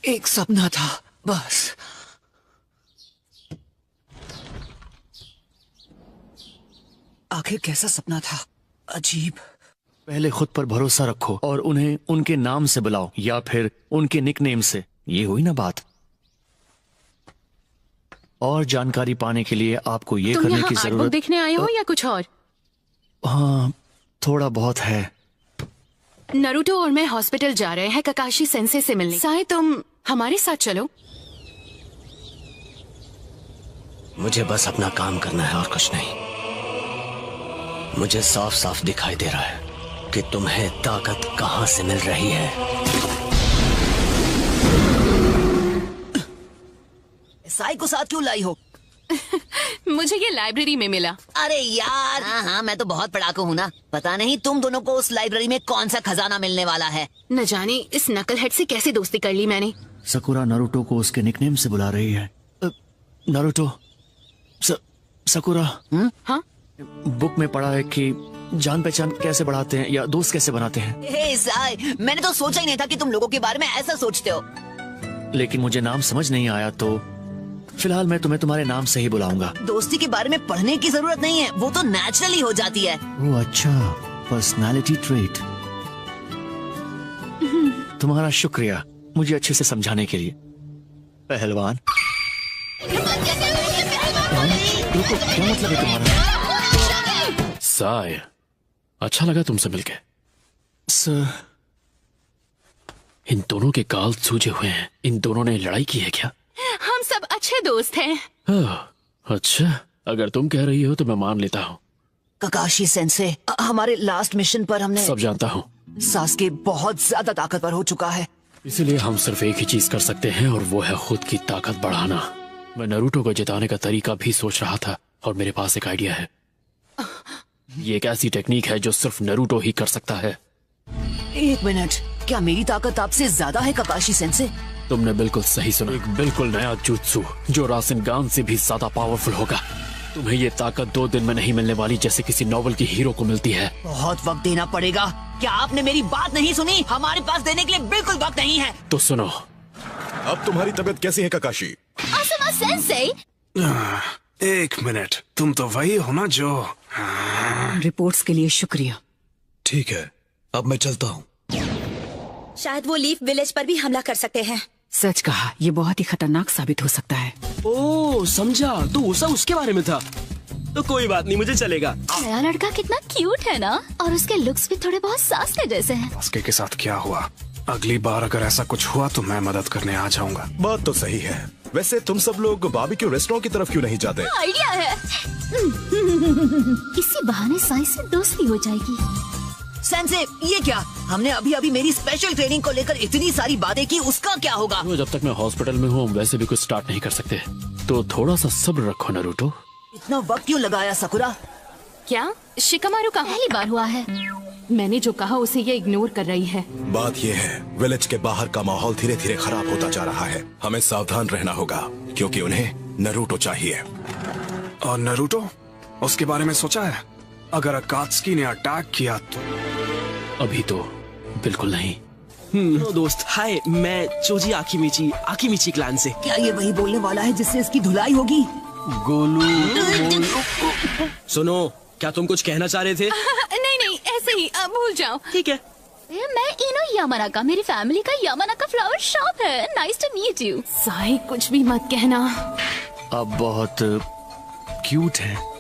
एक सपना था बस। आखिर कैसा सपना था? अजीब। पहले खुद पर भरोसा रखो और उन्हें उनके नाम से बुलाओ या फिर उनके निकनेम से। ये हुई ना बात। और जानकारी पाने के लिए आपको ये करने की तुम जरूरत। देखने आए हो या कुछ और? हाँ, थोड़ा बहुत है। नरूटो और मैं हॉस्पिटल जा रहे हैं ककाशी सेंसे से मिलने। साए तुम हमारे साथ चलो। मुझे बस अपना काम करना है और कुछ नहीं। मुझे साफ साफ दिखाई दे रहा है कि तुम्हें ताकत कहां से मिल रही है। साई को साथ क्यों लाई हो? मुझे ये लाइब्रेरी में मिला। अरे यार, हाँ, मैं तो बहुत पढ़ाकू हूँ ना। पता नहीं तुम दोनों को उस लाइब्रेरी में कौन सा खजाना मिलने वाला है। न जाने इस नकलहेड से कैसे दोस्ती कर ली मैंने। सकुरा नारुतो को उसके निकनेम से बुला रही है। Naruto, sakura. हाँ? बुक में पढ़ा है कि जान पहचान कैसे बढ़ाते हैं या दोस्त कैसे बनाते हैं। हे साई, मैंने तो सोचा ही नहीं था कि तुम लोगों के बारे में ऐसा सोचते हो। लेकिन मुझे नाम समझ नहीं आया तो फिलहाल मैं तुम्हें तुम्हारे नाम से ही बुलाऊंगा। दोस्ती के बारे में पढ़ने की जरूरत नहीं है, वो तो नेचुरली हो जाती है। ओह अच्छा, पर्सनालिटी ट्रेट। तुम्हारा शुक्रिया मुझे अच्छे से समझाने के लिए, पहलवान। रुको, क्या मतलब है तुम्हारा? साय, अच्छा लगा तुमसे मिलके। सर, इन दोनों के गाल सूजे हुए हैं। इन दोनों ने लड़ाई की है क्या? हम सब अच्छे दोस्त हैं। अच्छा, अगर तुम कह रही हो तो मैं मान लेता हूँ। ककाशी सेंसे, हमारे लास्ट मिशन पर हमने सब जानता हूँ। सास्के बहुत ज्यादा ताकतवर हो चुका है। इसीलिए हम सिर्फ एक ही चीज कर सकते हैं और वो है खुद की ताकत बढ़ाना। मैं नरूटो को जिताने का तरीका भी सोच रहा था और मेरे पास एक आइडिया है। ये एक ऐसी टेक्निक है जो सिर्फ नरूटो ही कर सकता है। एक मिनट, क्या मेरी ताकत आपसे ज्यादा है ककाशी सेंसे? तुमने बिल्कुल सही सुना। एक बिल्कुल नया जुत्सु जो रासेनगान से भी ज्यादा पावरफुल होगा। तुम्हें ये ताकत 2 दिन में नहीं मिलने वाली जैसे किसी नॉवल की हीरो को मिलती है। बहुत वक्त देना पड़ेगा। क्या आपने मेरी बात नहीं सुनी? हमारे पास देने के लिए बिल्कुल वक्त नहीं है। तो सुनो। अब तुम्हारी तबीयत कैसी है ककाशी? आसमा सेंसे। एक मिनट, तुम तो वही हो ना जो। रिपोर्ट्स के लिए शुक्रिया। ठीक है, अब मैं चलता हूँ। शायद वो लीफ विलेज पर भी हमला कर सकते हैं। सच कहा, ये बहुत ही खतरनाक साबित हो सकता है। ओह समझा, तो उसा उसके बारे में था। तो कोई बात नहीं, मुझे चलेगा। नया लड़का कितना क्यूट है ना, और उसके लुक्स भी थोड़े बहुत सास्के जैसे हैं। सास्के के साथ क्या हुआ? अगली बार अगर ऐसा कुछ हुआ तो मैं मदद करने आ जाऊंगा। बात तो सही है। वैसे तुम सब लोग बारबेक्यू रेस्टोरेंट की तरफ क्यों नहीं जाते? आइडिया है। इसी बहाने साई से दोस्ती हो जाएगी। सेंसे, ये क्या? हमने अभी अभी मेरी स्पेशल ट्रेनिंग को लेकर इतनी सारी बातें की, उसका क्या होगा? जब तक मैं हॉस्पिटल में हूँ वैसे भी कुछ स्टार्ट नहीं कर सकते, तो थोड़ा सा सब्र रखो नरूटो। इतना वक्त क्यों लगाया सकुरा? क्या शिकामारू का पहली बार हुआ है। मैंने जो कहा उसे ये इग्नोर कर रही है। बात ये है, विलेज के बाहर का माहौल धीरे धीरे खराब होता जा रहा है। हमें सावधान रहना होगा क्योंकि उन्हें नरूटो चाहिए। और नरूटो, उसके बारे में सोचा है? अगर अकात्सुकी ने अटैक किया तो? अभी तो बिल्कुल नहीं। दोस्त, हाय, मैं चोजी आकिमिची क्लान से। क्या ये वही बोलने वाला है जिससे इसकी धुलाई होगी? गोलू। सुनो, क्या तुम कुछ कहना चाह रहे थे? नहीं, ऐसे ही भूल जाओ। ठीक है। मैं इनो यामानाका, मेरी फैमिली का यामानाका फ्लावर शॉप है। Nice to meet you. Sai, कुछ भी मत कहना। आप बहुत क्यूट हैं।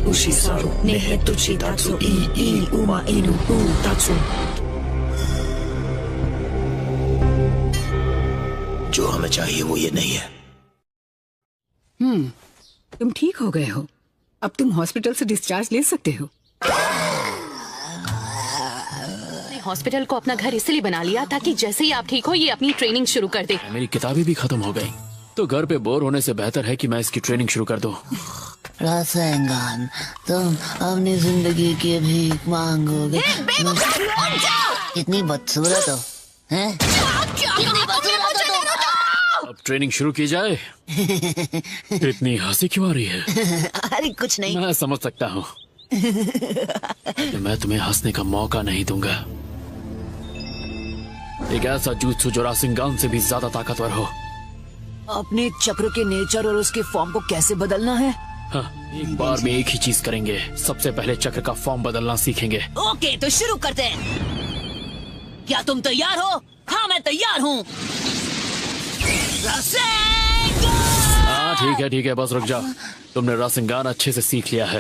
उशी सारू नेहे तुची तात्सु ई उमा इनु उ तात्सु। जो हमें चाहिए वो ये नहीं है। तुम ठीक हो गए हो। अब तुम हॉस्पिटल से डिस्चार्ज ले सकते हो। हॉस्पिटल को अपना घर इसलिए बना लिया ताकि जैसे ही आप ठीक हो ये अपनी ट्रेनिंग शुरू कर दे। मेरी किताबें भी खत्म हो गई, तो घर पे बोर होने से बेहतर है कि मैं इसकी ट्रेनिंग शुरू कर दूं। रासेंगान, तुम अपनी जिंदगी की भीख मांगोगे। कितनी बदसूरत हो, हैं? कितनी बदसूरत हो तुम। अब ट्रेनिंग शुरू की जाए। इतनी हंसी क्यों आ रही है? अरे कुछ नहीं। मैं समझ सकता हूँ। मैं तुम्हें हंसने का मौका नहीं दूंगा। एक ऐसा jutsu जो रासेंगान से भी ज्यादा ताकतवर हो। अपने चक्र के नेचर और उसके फॉर्म को कैसे बदलना है? हाँ, एक बार में एक ही चीज करेंगे। सबसे पहले चक्र का फॉर्म बदलना सीखेंगे। ओके, तो शुरू करते हैं। क्या तुम तैयार हो? हाँ, मैं तैयार हूँ। हाँ ठीक है, बस रुक जाओ। तुमने रासेंगान अच्छे से सीख लिया है।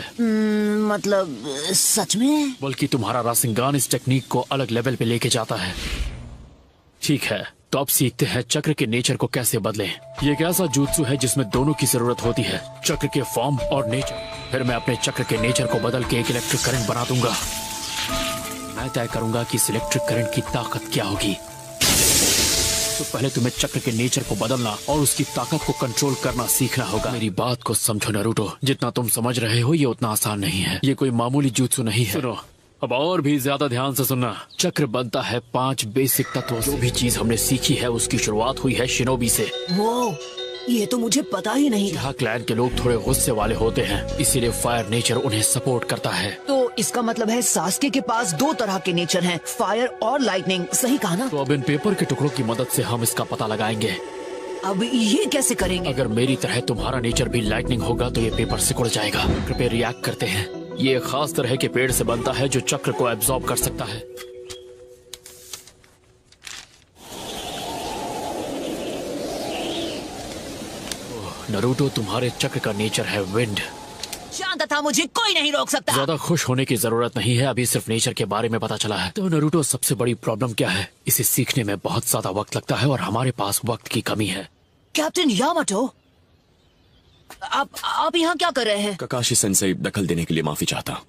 मतलब सच में? बल्कि तुम्हारा रासेंगान इस टेक्निक को अलग लेवल पे लेके जाता है। ठीक है, तो अब सीखते हैं चक्र के नेचर को कैसे बदलें। ये एक ऐसा जुत्सु है जिसमें दोनों की जरूरत होती है, चक्र के फॉर्म और नेचर। फिर मैं अपने चक्र के नेचर को बदल के एक इलेक्ट्रिक करंट बना दूंगा। मैं तय करूंगा कि इस इलेक्ट्रिक करंट की ताकत क्या होगी। तो पहले तुम्हें चक्र के नेचर को बदलना और उसकी ताकत को कंट्रोल करना सीखना होगा। मेरी बात को समझो नारुतो, जितना तुम समझ रहे हो ये उतना आसान नहीं है। ये कोई मामूली जुत्सु नहीं है। सुनो, अब और भी ज्यादा ध्यान से सुनना। चक्र बनता है 5 बेसिक तत्वों से। जो भी चीज हमने सीखी है उसकी शुरुआत हुई है शिनोबी से। वो ये तो मुझे पता ही नहीं था। यहाँ क्लैन के लोग थोड़े गुस्से वाले होते हैं, इसीलिए फायर नेचर उन्हें सपोर्ट करता है। तो इसका मतलब है सास्के के पास 2 तरह के नेचर हैं, फायर और लाइटनिंग। सही कहा ना? तो अब इन पेपर के टुकड़ों की मदद से हम इसका पता लगाएंगे। अब ये कैसे करेंगे? अगर मेरी तरह तुम्हारा नेचर भी लाइटनिंग होगा तो ये पेपर सिकुड़ जाएगा। कृपया रिएक्ट करते हैं। ये एक खास तरह के पेड़ से बनता है जो चक्र को एब्जॉर्ब कर सकता है। नारुतो, तुम्हारे चक्र का नेचर है विंड। शांत था, मुझे कोई नहीं रोक सकता। ज्यादा खुश होने की जरूरत नहीं है, अभी सिर्फ नेचर के बारे में पता चला है। तो नारुतो, सबसे बड़ी प्रॉब्लम क्या है? इसे सीखने में बहुत ज्यादा वक्त लगता है और हमारे पास वक्त की कमी है। कैप्टन यामाटो, आप यहाँ क्या कर रहे हैं? ककाशी सेंसेई, दखल देने के लिए माफी चाहता।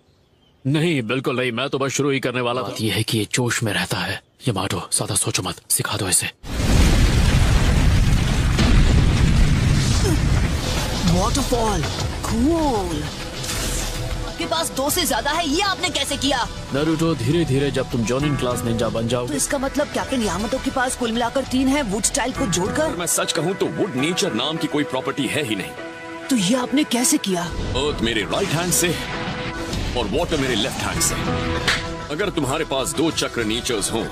नहीं, बिल्कुल नहीं, मैं तो बस शुरू ही करने वाला था। बात ये है कि ये जोश में रहता है। यामाटो, ज्यादा सोचो मत, सिखा दो इसे। Waterfall, cool. आपके पास 2 से ज्यादा है, ये आपने कैसे किया? नारुतो, धीरे धीरे जब तुम जॉनिन क्लास निंजा बन जाओ। तो इसका मतलब कैप्टन यामाटो के पास कुल मिलाकर 3 है, वुड स्टाइल को जोड़कर। अगर मैं सच कहूँ तो वुड नेचर नाम की कोई प्रॉपर्टी है ही नहीं। तो ये आपने कैसे किया? अर्थ मेरे राइट हैंड से और वाटर मेरे लेफ्ट हैंड से। अगर तुम्हारे पास 2 चक्र नेचर्स हों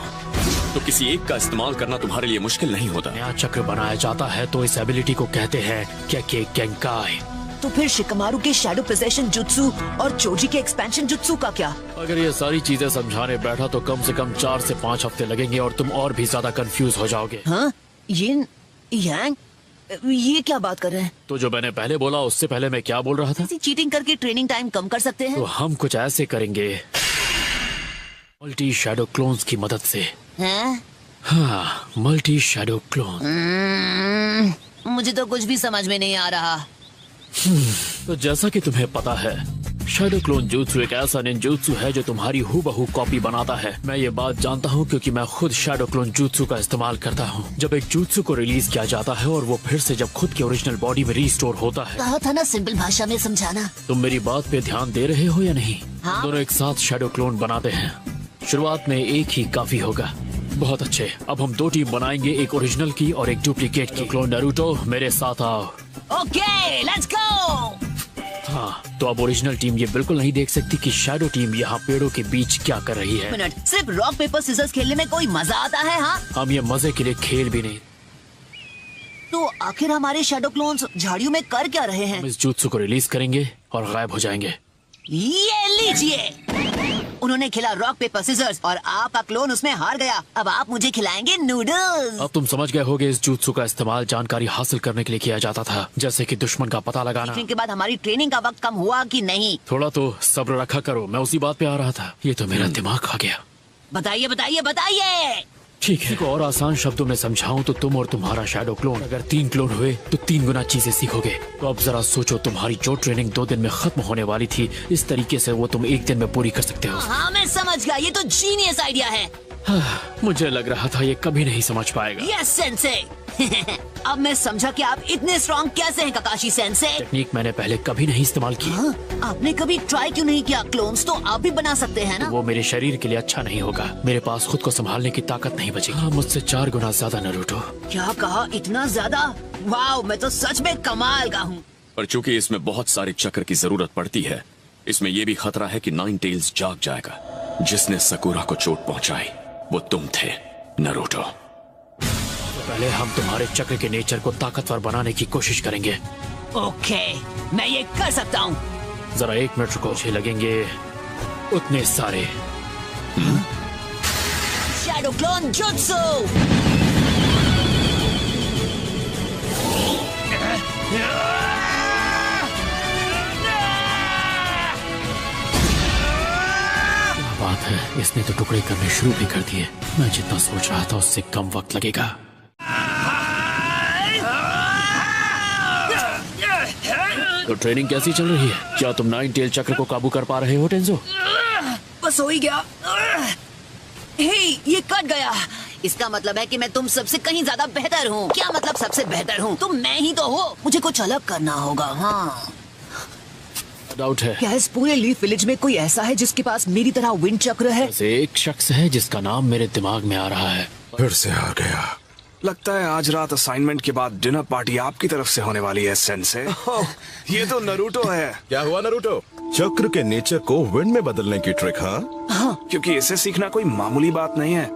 तो किसी एक का इस्तेमाल करना तुम्हारे लिए मुश्किल नहीं होता। नया चक्र बनाया जाता है तो इस एबिलिटी को कहते हैं केके गेंकाई। तो फिर शिकमारू के शैडो पोजेशन जुत्सु और चोजी के एक्सपेंशन जुत्सु का क्या? अगर ये सारी चीजें समझाने बैठा तो कम से कम 4 से 5 हफ्ते लगेंगे और तुम और भी ज्यादा कंफ्यूज हो जाओगे। हाँ? ये क्या बात कर रहे हैं? तो जो मैंने पहले बोला उससे पहले मैं क्या बोल रहा था? चीटिंग करके ट्रेनिंग टाइम कम कर सकते हैं। तो हम कुछ ऐसे करेंगे, मल्टी शैडो क्लोन्स की मदद से। हैं? हाँ, मल्टी शैडो क्लोन। मुझे तो कुछ भी समझ में नहीं आ रहा। तो जैसा कि तुम्हें पता है, शैडो क्लोन जुत्सु एक ऐसा निंजुत्सु है जो तुम्हारी हूबहू कॉपी बनाता है। मैं ये बात जानता हूँ क्योंकि मैं खुद शैडो क्लोन जुत्सु का इस्तेमाल करता हूँ। जब एक जुत्सु को रिलीज किया जाता है और वो फिर से जब खुद की ओरिजिनल बॉडी में रिस्टोर होता है। कहा था ना सिंपल भाषा में समझाना। तुम मेरी बात पे ध्यान दे रहे हो या नहीं? हाँ? दोनों एक साथ शैडो क्लोन बनाते हैं। शुरुआत में एक ही काफी होगा। बहुत अच्छे, अब हम 2 टीम बनाएंगे, एक ओरिजिनल की और एक डुप्लीकेट की। क्लोन नारुतो, मेरे साथ आओ। Okay, let's go. हाँ, तो अब ओरिजिनल टीम ये बिल्कुल नहीं देख सकती कि शैडो टीम यहाँ पेड़ों के बीच क्या कर रही है। मिनट, सिर्फ रॉक पेपर सीजर्स खेलने में कोई मजा आता है? हाँ, हम ये मजे के लिए खेल भी नहीं। तो आखिर हमारे शैडो क्लोन्स झाड़ियों में कर क्या रहे हैं? हम इस जुत्सु को रिलीज करेंगे और गायब हो जाएंगे। ये लीजिए। उन्होंने खेला रॉक पेपर सीजर्स और आपका क्लोन उसमें हार गया। अब आप मुझे खिलाएंगे नूडल्स। अब तुम समझ गए होगे, इस जुत्सु का इस्तेमाल जानकारी हासिल करने के लिए किया जाता था, जैसे कि दुश्मन का पता लगाना। सीखने के बाद हमारी ट्रेनिंग का वक्त कम हुआ कि नहीं? थोड़ा तो सब्र रखा करो, मैं उसी बात पे आ रहा था। ये तो मेरा दिमाग खा गया। बताइए बताइए बताइए। ठीक है, और आसान शब्दों में समझाऊं तो तुम और तुम्हारा शैडो क्लोन अगर 3 क्लोन हुए तो 3 गुना चीजें सीखोगे। तो अब जरा सोचो, तुम्हारी जो ट्रेनिंग 2 दिन में खत्म होने वाली थी, इस तरीके से वो तुम 1 दिन में पूरी कर सकते हो। हाँ, मैं समझ गया, ये तो जीनियस आइडिया है। मुझे लग रहा था ये कभी नहीं समझ पाएगा। Yes sensei. अब मैं समझा कि आप इतने स्ट्रॉन्ग कैसे हैं ककाशी सेंसे। टेक्निक मैंने पहले कभी नहीं इस्तेमाल की। हाँ? आपने कभी ट्राई क्यों नहीं किया? क्लोन्स तो आप भी बना सकते हैं ना। वो मेरे शरीर के लिए अच्छा नहीं होगा। मेरे पास खुद को संभालने की ताकत नहीं बचेगी। हाँ, मुझसे 4 गुना ज्यादा नरूटो। क्या कहा? इतना ज्यादा? वाह, मैं तो सच में कमाल का हूँ। पर चूंकि इसमें बहुत सारे चक्र की जरूरत पड़ती है, इसमें यह भी खतरा है कि नाइन टेल्स जाग जाएगा। जिसने सकुरा को चोट पहुंचाई वो तुम थे नरूटो। पहले हम तुम्हारे चक्र के नेचर को ताकतवर बनाने की कोशिश करेंगे। ओके, मैं ये कर सकता हूँ। जरा 1 मिनट रुको, मुझे लगेंगे उतने सारे। Shadow clone jutsu. बात है, इसने तो टुकड़े करने शुरू भी कर दिए। मैं जितना सोच रहा था उससे कम वक्त लगेगा। तो ट्रेनिंग कैसी चल रही है? क्या तुम 9 टेल चक्र को काबू कर पा रहे हो टेंजो? बस हो ही गया। हे, ये कट गया। इसका मतलब है कि मैं तुम सबसे कहीं ज्यादा बेहतर हूँ। क्या मतलब सबसे बेहतर हूँ? तुम मैं ही तो हो। मुझे कुछ अलग करना होगा। हाँ, डाउट है। क्या इस पूरे लीफ विलेज में कोई ऐसा है जिसके पास मेरी तरह विंड चक्र है? बस एक शख्स है जिसका नाम मेरे दिमाग में आ रहा है। फिर से आ गया। लगता है आज रात असाइनमेंट के बाद डिनर पार्टी आपकी तरफ से होने वाली है सेंसे। ये तो नरूटो है। क्या हुआ नरूटो? चक्र के नेचर को विंड में बदलने की ट्रिक? हाँ, क्योंकि इसे सीखना कोई मामूली बात नहीं है।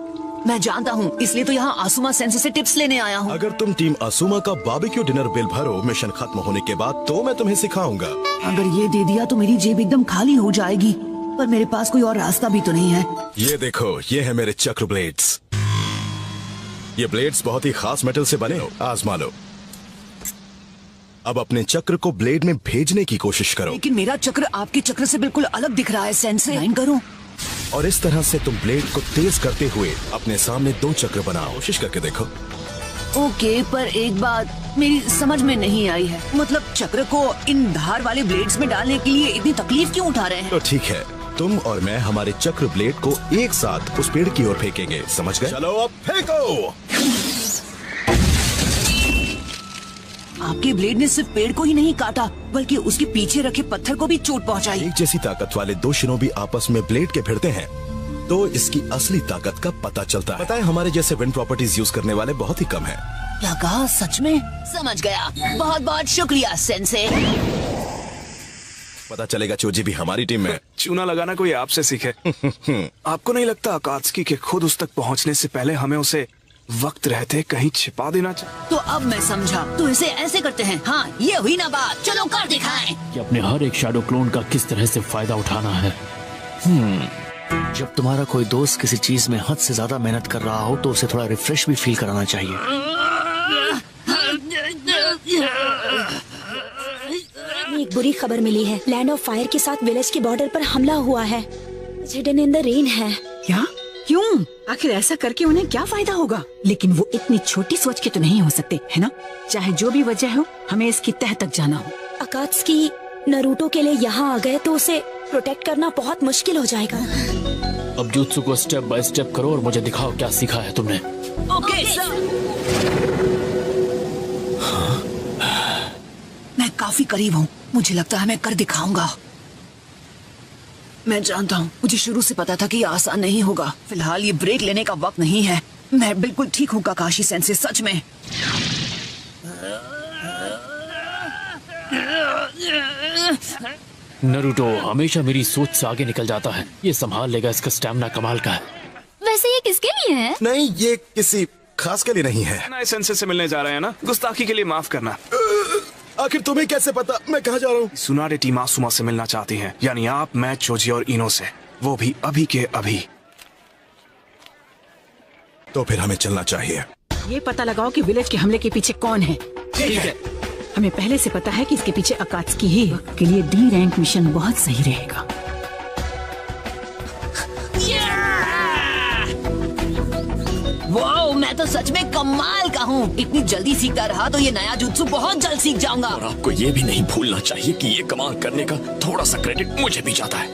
मैं जानता हूँ, इसलिए तो यहाँ आसुमा सेंसे से टिप्स लेने आया हूँ। अगर तुम टीम आसुमा का बारबेक्यू डिनर बिल भरो मिशन खत्म होने के बाद, तो मैं तुम्हें सिखाऊंगा। अगर ये दे दिया तो मेरी जेब एकदम खाली हो जाएगी, पर मेरे पास कोई और रास्ता भी तो नहीं है। ये देखो, ये है मेरे चक्र ब्लेड्स। ये ब्लेड्स बहुत ही खास मेटल से बने हो, आजमा लो। अब अपने चक्र को ब्लेड में भेजने की कोशिश करो। लेकिन मेरा चक्र आपके चक्र से बिल्कुल अलग दिख रहा है सेंसे। लाइन करो। और इस तरह से तुम ब्लेड को तेज करते हुए अपने सामने 2 चक्र बनाओ। कोशिश करके देखो। ओके, पर एक बात मेरी समझ में नहीं आई है। मतलब चक्र को इन धार वाले ब्लेड्स में डालने के लिए इतनी तकलीफ क्यों उठा रहे हैं? तो ठीक है, तुम और मैं हमारे चक्र ब्लेड को एक साथ उस पेड़ की ओर फेंकेंगे, समझ गए? चलो अब फेंको। आपके ब्लेड ने सिर्फ पेड़ को ही नहीं काटा, बल्कि उसके पीछे रखे पत्थर को भी चोट पहुंचाई। एक जैसी ताकत वाले 2 शिनोबी आपस में ब्लेड के भिड़ते हैं तो इसकी असली ताकत का पता चलता है। पता है, हमारे जैसे विंड प्रॉपर्टीज यूज करने वाले बहुत ही कम हैं। क्या कहा? सच में? समझ गया। बहुत बहुत शुक्रिया सेंसे। पता चलेगा चोजी भी हमारी टीम में। चूना लगाना कोई आपसे सीखे। आपको नहीं लगता अकात्सुकी के खुद उस तक पहुंचने से पहले हमें उसे वक्त रहते कहीं छिपा देना चाहिए? तो अब मैं समझा। तो इसे ऐसे करते हैं। हाँ, ये हुई ना बात। चलो कर दिखाएं। कि अपने हर एक शैडो क्लोन का किस तरह से फायदा उठाना है। जब तुम्हारा कोई दोस्त किसी चीज में हद से ज्यादा मेहनत कर रहा हो तो उसे थोड़ा रिफ्रेश भी फील कराना चाहिए। एक बुरी खबर मिली है। लैंड ऑफ फायर के साथ विलेज के बॉर्डर पर हमला हुआ है। हिडन इन द रेन है। क्या? क्यों? आखिर ऐसा करके उन्हें क्या फायदा होगा? लेकिन वो इतनी छोटी सोच के तो नहीं हो सकते, है ना? चाहे जो भी वजह हो, हमें इसकी तह तक जाना हो। अकात्सुकी नरूटो के लिए यहाँ आ गए तो उसे प्रोटेक्ट करना बहुत मुश्किल हो जाएगा। अब जुत्सु को स्टेप बाय स्टेप करो और मुझे दिखाओ क्या सीखा है तुमने। Okay sir. मैं काफी करीब हूँ। मुझे लगता है मैं कर दिखाऊंगा। मैं जानता हूँ, मुझे शुरू से पता था कि ये आसान नहीं होगा। फिलहाल ये ब्रेक लेने का वक्त नहीं है। मैं बिल्कुल ठीक हूँ काकाशी सेंसे, सच में। नरूटो हमेशा मेरी सोच से आगे निकल जाता है। ये संभाल लेगा, इसका स्टैमिना कमाल का है। वैसे ये किसके लिए है? नहीं, ये किसी खास के लिए नहीं है। नए सेंसे से मिलने जा रहे हैं ना, गुस्ताखी के लिए माफ करना। आखिर तुम्हें कैसे पता मैं कहाँ जा रहा हूँ? सुनारे टीम आसुमा से मिलना चाहती है, यानी आप, मैं, चोजी और इनो से, वो भी अभी के अभी। तो फिर हमें चलना चाहिए। ये पता लगाओ कि विलेज के हमले के पीछे कौन है। ठीक है। हमें पहले से पता है कि इसके पीछे अकात्सुकी ही है। के लिए डी रैंक मिशन बहुत सही रहेगा। वाओ, मैं तो सच में कमाल का हूँ। इतनी जल्दी सीखता रहा तो ये नया जुत्सु बहुत जल्द सीख जाऊंगा। और आपको ये भी नहीं भूलना चाहिए कि ये कमाल करने का थोड़ा सा क्रेडिट मुझे भी जाता है।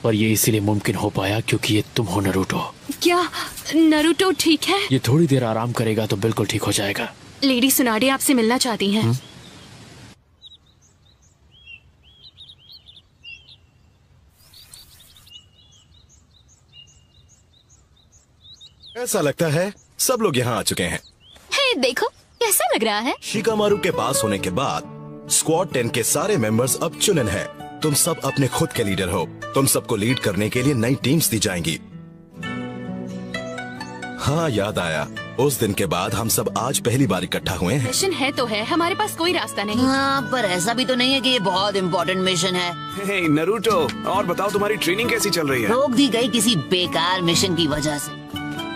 और ये इसीलिए मुमकिन हो पाया क्योंकि ये तुम हो नरूटो। क्या नरूटो ठीक है? ये थोड़ी देर आराम करेगा तो बिल्कुल ठीक हो जाएगा। लेडी सुनाडे आपसे मिलना चाहती हैं। ऐसा लगता है सब लोग यहाँ आ चुके हैं। हे देखो कैसा लग रहा है। शिकामारू के पास होने के बाद स्क्वाड 10 के सारे मेंबर्स अब चुनिन हैं। तुम सब अपने खुद के लीडर हो। तुम सबको लीड करने के लिए नई टीम्स दी जाएंगी। हाँ, याद आया, उस दिन के बाद हम सब आज पहली बार इकट्ठा हुए हैं। मिशन है तो है, हमारे पास कोई रास्ता नहीं। हाँ, पर ऐसा भी तो नहीं है कि ये बहुत इम्पोर्टेंट मिशन है। हे नरूटो, और बताओ तुम्हारी ट्रेनिंग कैसी चल रही है? रोक दी गई किसी बेकार मिशन की वजह से।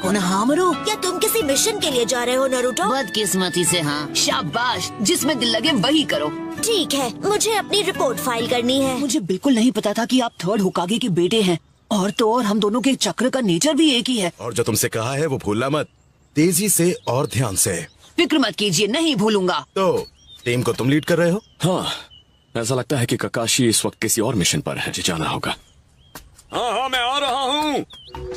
कोनोहामारू, क्या तुम किसी मिशन के लिए जा रहे हो नरूटो? बदकिस्मती से हाँ। शाबाश, जिसमें दिल लगे वही करो। ठीक है, मुझे अपनी रिपोर्ट फाइल करनी है। मुझे बिल्कुल नहीं पता था कि आप थर्ड होकागे के बेटे हैं। और तो और हम दोनों के चक्र का नेचर भी एक ही है। और जो तुमसे कहा है वो भूलना मत। तेजी से और ध्यान से। फिक्र मत कीजिए, नहीं भूलूंगा। तो टीम को तुम लीड कर रहे हो? हाँ, ऐसा लगता है कि ककाशी इस वक्त किसी और मिशन पर है। जाना होगा। हाँ, मैं आ रहा हूँ।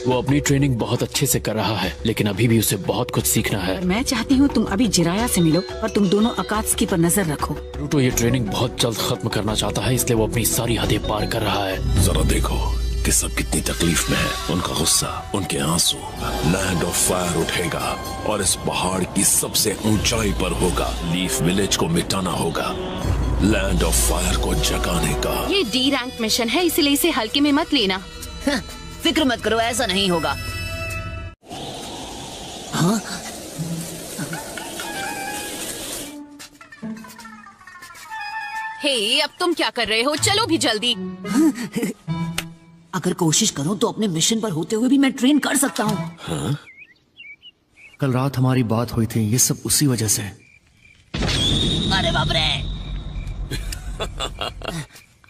वो अपनी ट्रेनिंग बहुत अच्छे से कर रहा है, लेकिन अभी भी उसे बहुत कुछ सीखना है। मैं चाहती हूँ तुम अभी जिराया से मिलो और तुम दोनों अकात्सुकी पर नजर रखो। नरूटो ये ट्रेनिंग बहुत जल्द खत्म करना चाहता है, इसलिए वो अपनी सारी हदें पार कर रहा है। जरा देखो कि सब कितनी तकलीफ में है। उनका गुस्सा, उनके आंसू। लैंड ऑफ फायर उठेगा और इस पहाड़ की सबसे ऊंचाई पर होगा। लीफ विलेज को मिटाना होगा, लैंड ऑफ फायर को जगाने का। ये डी रैंक मिशन है, इसलिए इसे हल्के में मत लेना। फिक्र मत करो, ऐसा नहीं होगा। हाँ? हे, अब तुम क्या कर रहे हो? चलो भी जल्दी। अगर कोशिश करूं तो अपने मिशन पर होते हुए भी मैं ट्रेन कर सकता हूँ। हाँ? कल रात हमारी बात हुई थी, ये सब उसी वजह से। अरे बाप रे!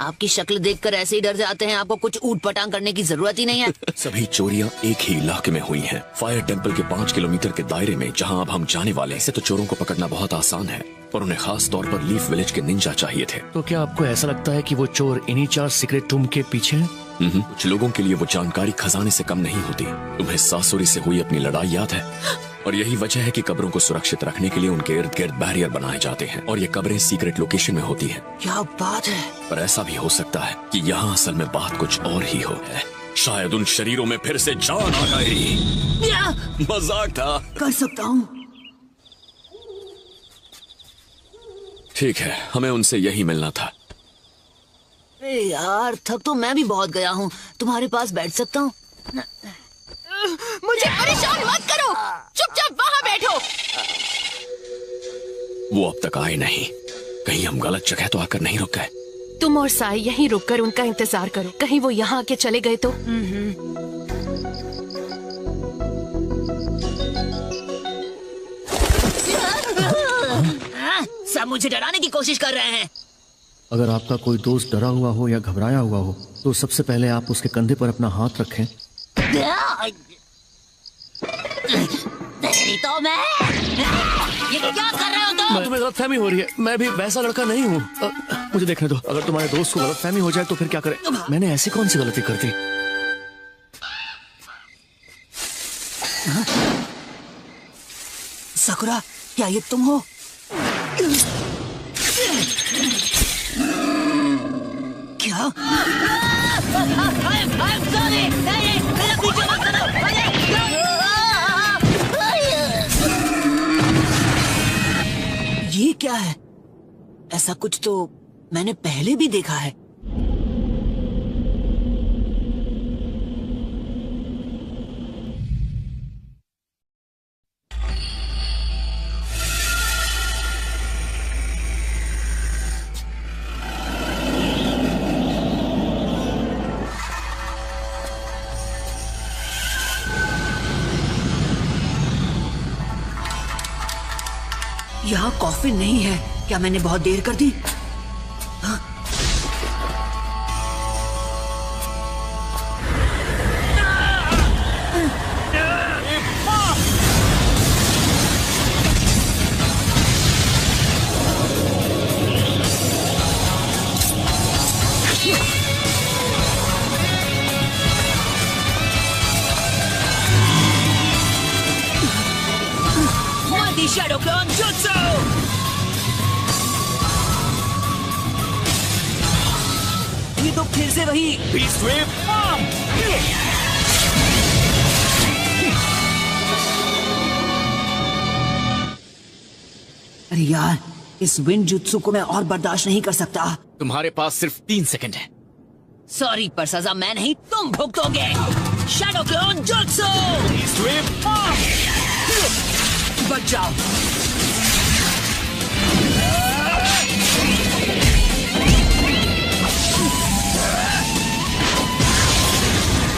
आपकी शक्ल देखकर ऐसे ही डर जाते हैं। आपको कुछ ऊट पटांग करने की जरूरत ही नहीं है। सभी चोरियां एक ही इलाके में हुई हैं। फायर टेम्पल के 5 किलोमीटर के दायरे में, जहां अब हम जाने वाले हैं। तो चोरों को पकड़ना बहुत आसान है, पर उन्हें खास तौर पर लीफ विलेज के निंजा चाहिए थे। तो क्या आपको ऐसा लगता है कि वो चोर इन्हीं 4 सीक्रेट टूम के पीछे हैं? कुछ लोगों के लिए वो जानकारी खजाने से कम नहीं होती। तुम्हें सासुरी से हुई अपनी लड़ाई याद है? और यही वजह है कि कब्रों को सुरक्षित रखने के लिए उनके इर्द गिर्द बैरियर बनाए जाते हैं, और ये कब्रें सीक्रेट लोकेशन में होती हैं। क्या बात है! पर ऐसा भी हो सकता है कि यहाँ असल में बात कुछ और ही हो है। शायद उन शरीरों में फिर से जान आ गई। मजाक था। कर सकता हूँ। ठीक है, हमें उनसे यही मिलना था। अरे यार, थक तो मैं भी बहुत गया हूँ। तुम्हारे पास बैठ सकता हूँ? मुझे परेशान मत करो, चुपचाप वहाँ बैठो। वो अब तक आए नहीं। कहीं हम गलत जगह तो आकर नहीं रुक गए। तुम और साई यहीं रुककर उनका इंतजार करो। कहीं वो यहाँ आके चले गए तो। सब मुझे डराने की कोशिश कर रहे हैं। अगर आपका कोई दोस्त डरा हुआ हो या घबराया हुआ हो तो सबसे पहले आप उसके कंधे पर अपना हाथ रखें। तेरी तो मैं ये क्या कर रहे हो तुम? तुम्हें गलतफहमी हो रही है। मैं भी वैसा लड़का नहीं हूँ। मुझे देखने दो। अगर तुम्हारे दोस्त को गलतफहमी हो जाए तो फिर क्या करें? मैंने ऐसी कौन सी गलती कर दी? साकुरा, क्या ये तुम हो? क्या? ये क्या है? ऐसा कुछ तो मैंने पहले भी देखा है। यहाँ कॉफी नहीं है। क्या मैंने बहुत देर कर दी? हाँ? ये तो फिर से वही बीस्ट वेव बम। अरे यार, इस विंड जुत्सु को मैं और बर्दाश्त नहीं कर सकता। तुम्हारे पास सिर्फ 3 सेकंड है। सॉरी, पर सजा मैं नहीं, तुम भुगतोगे। Shadow clone jutsu. Beast wave bomb. बच जाओ।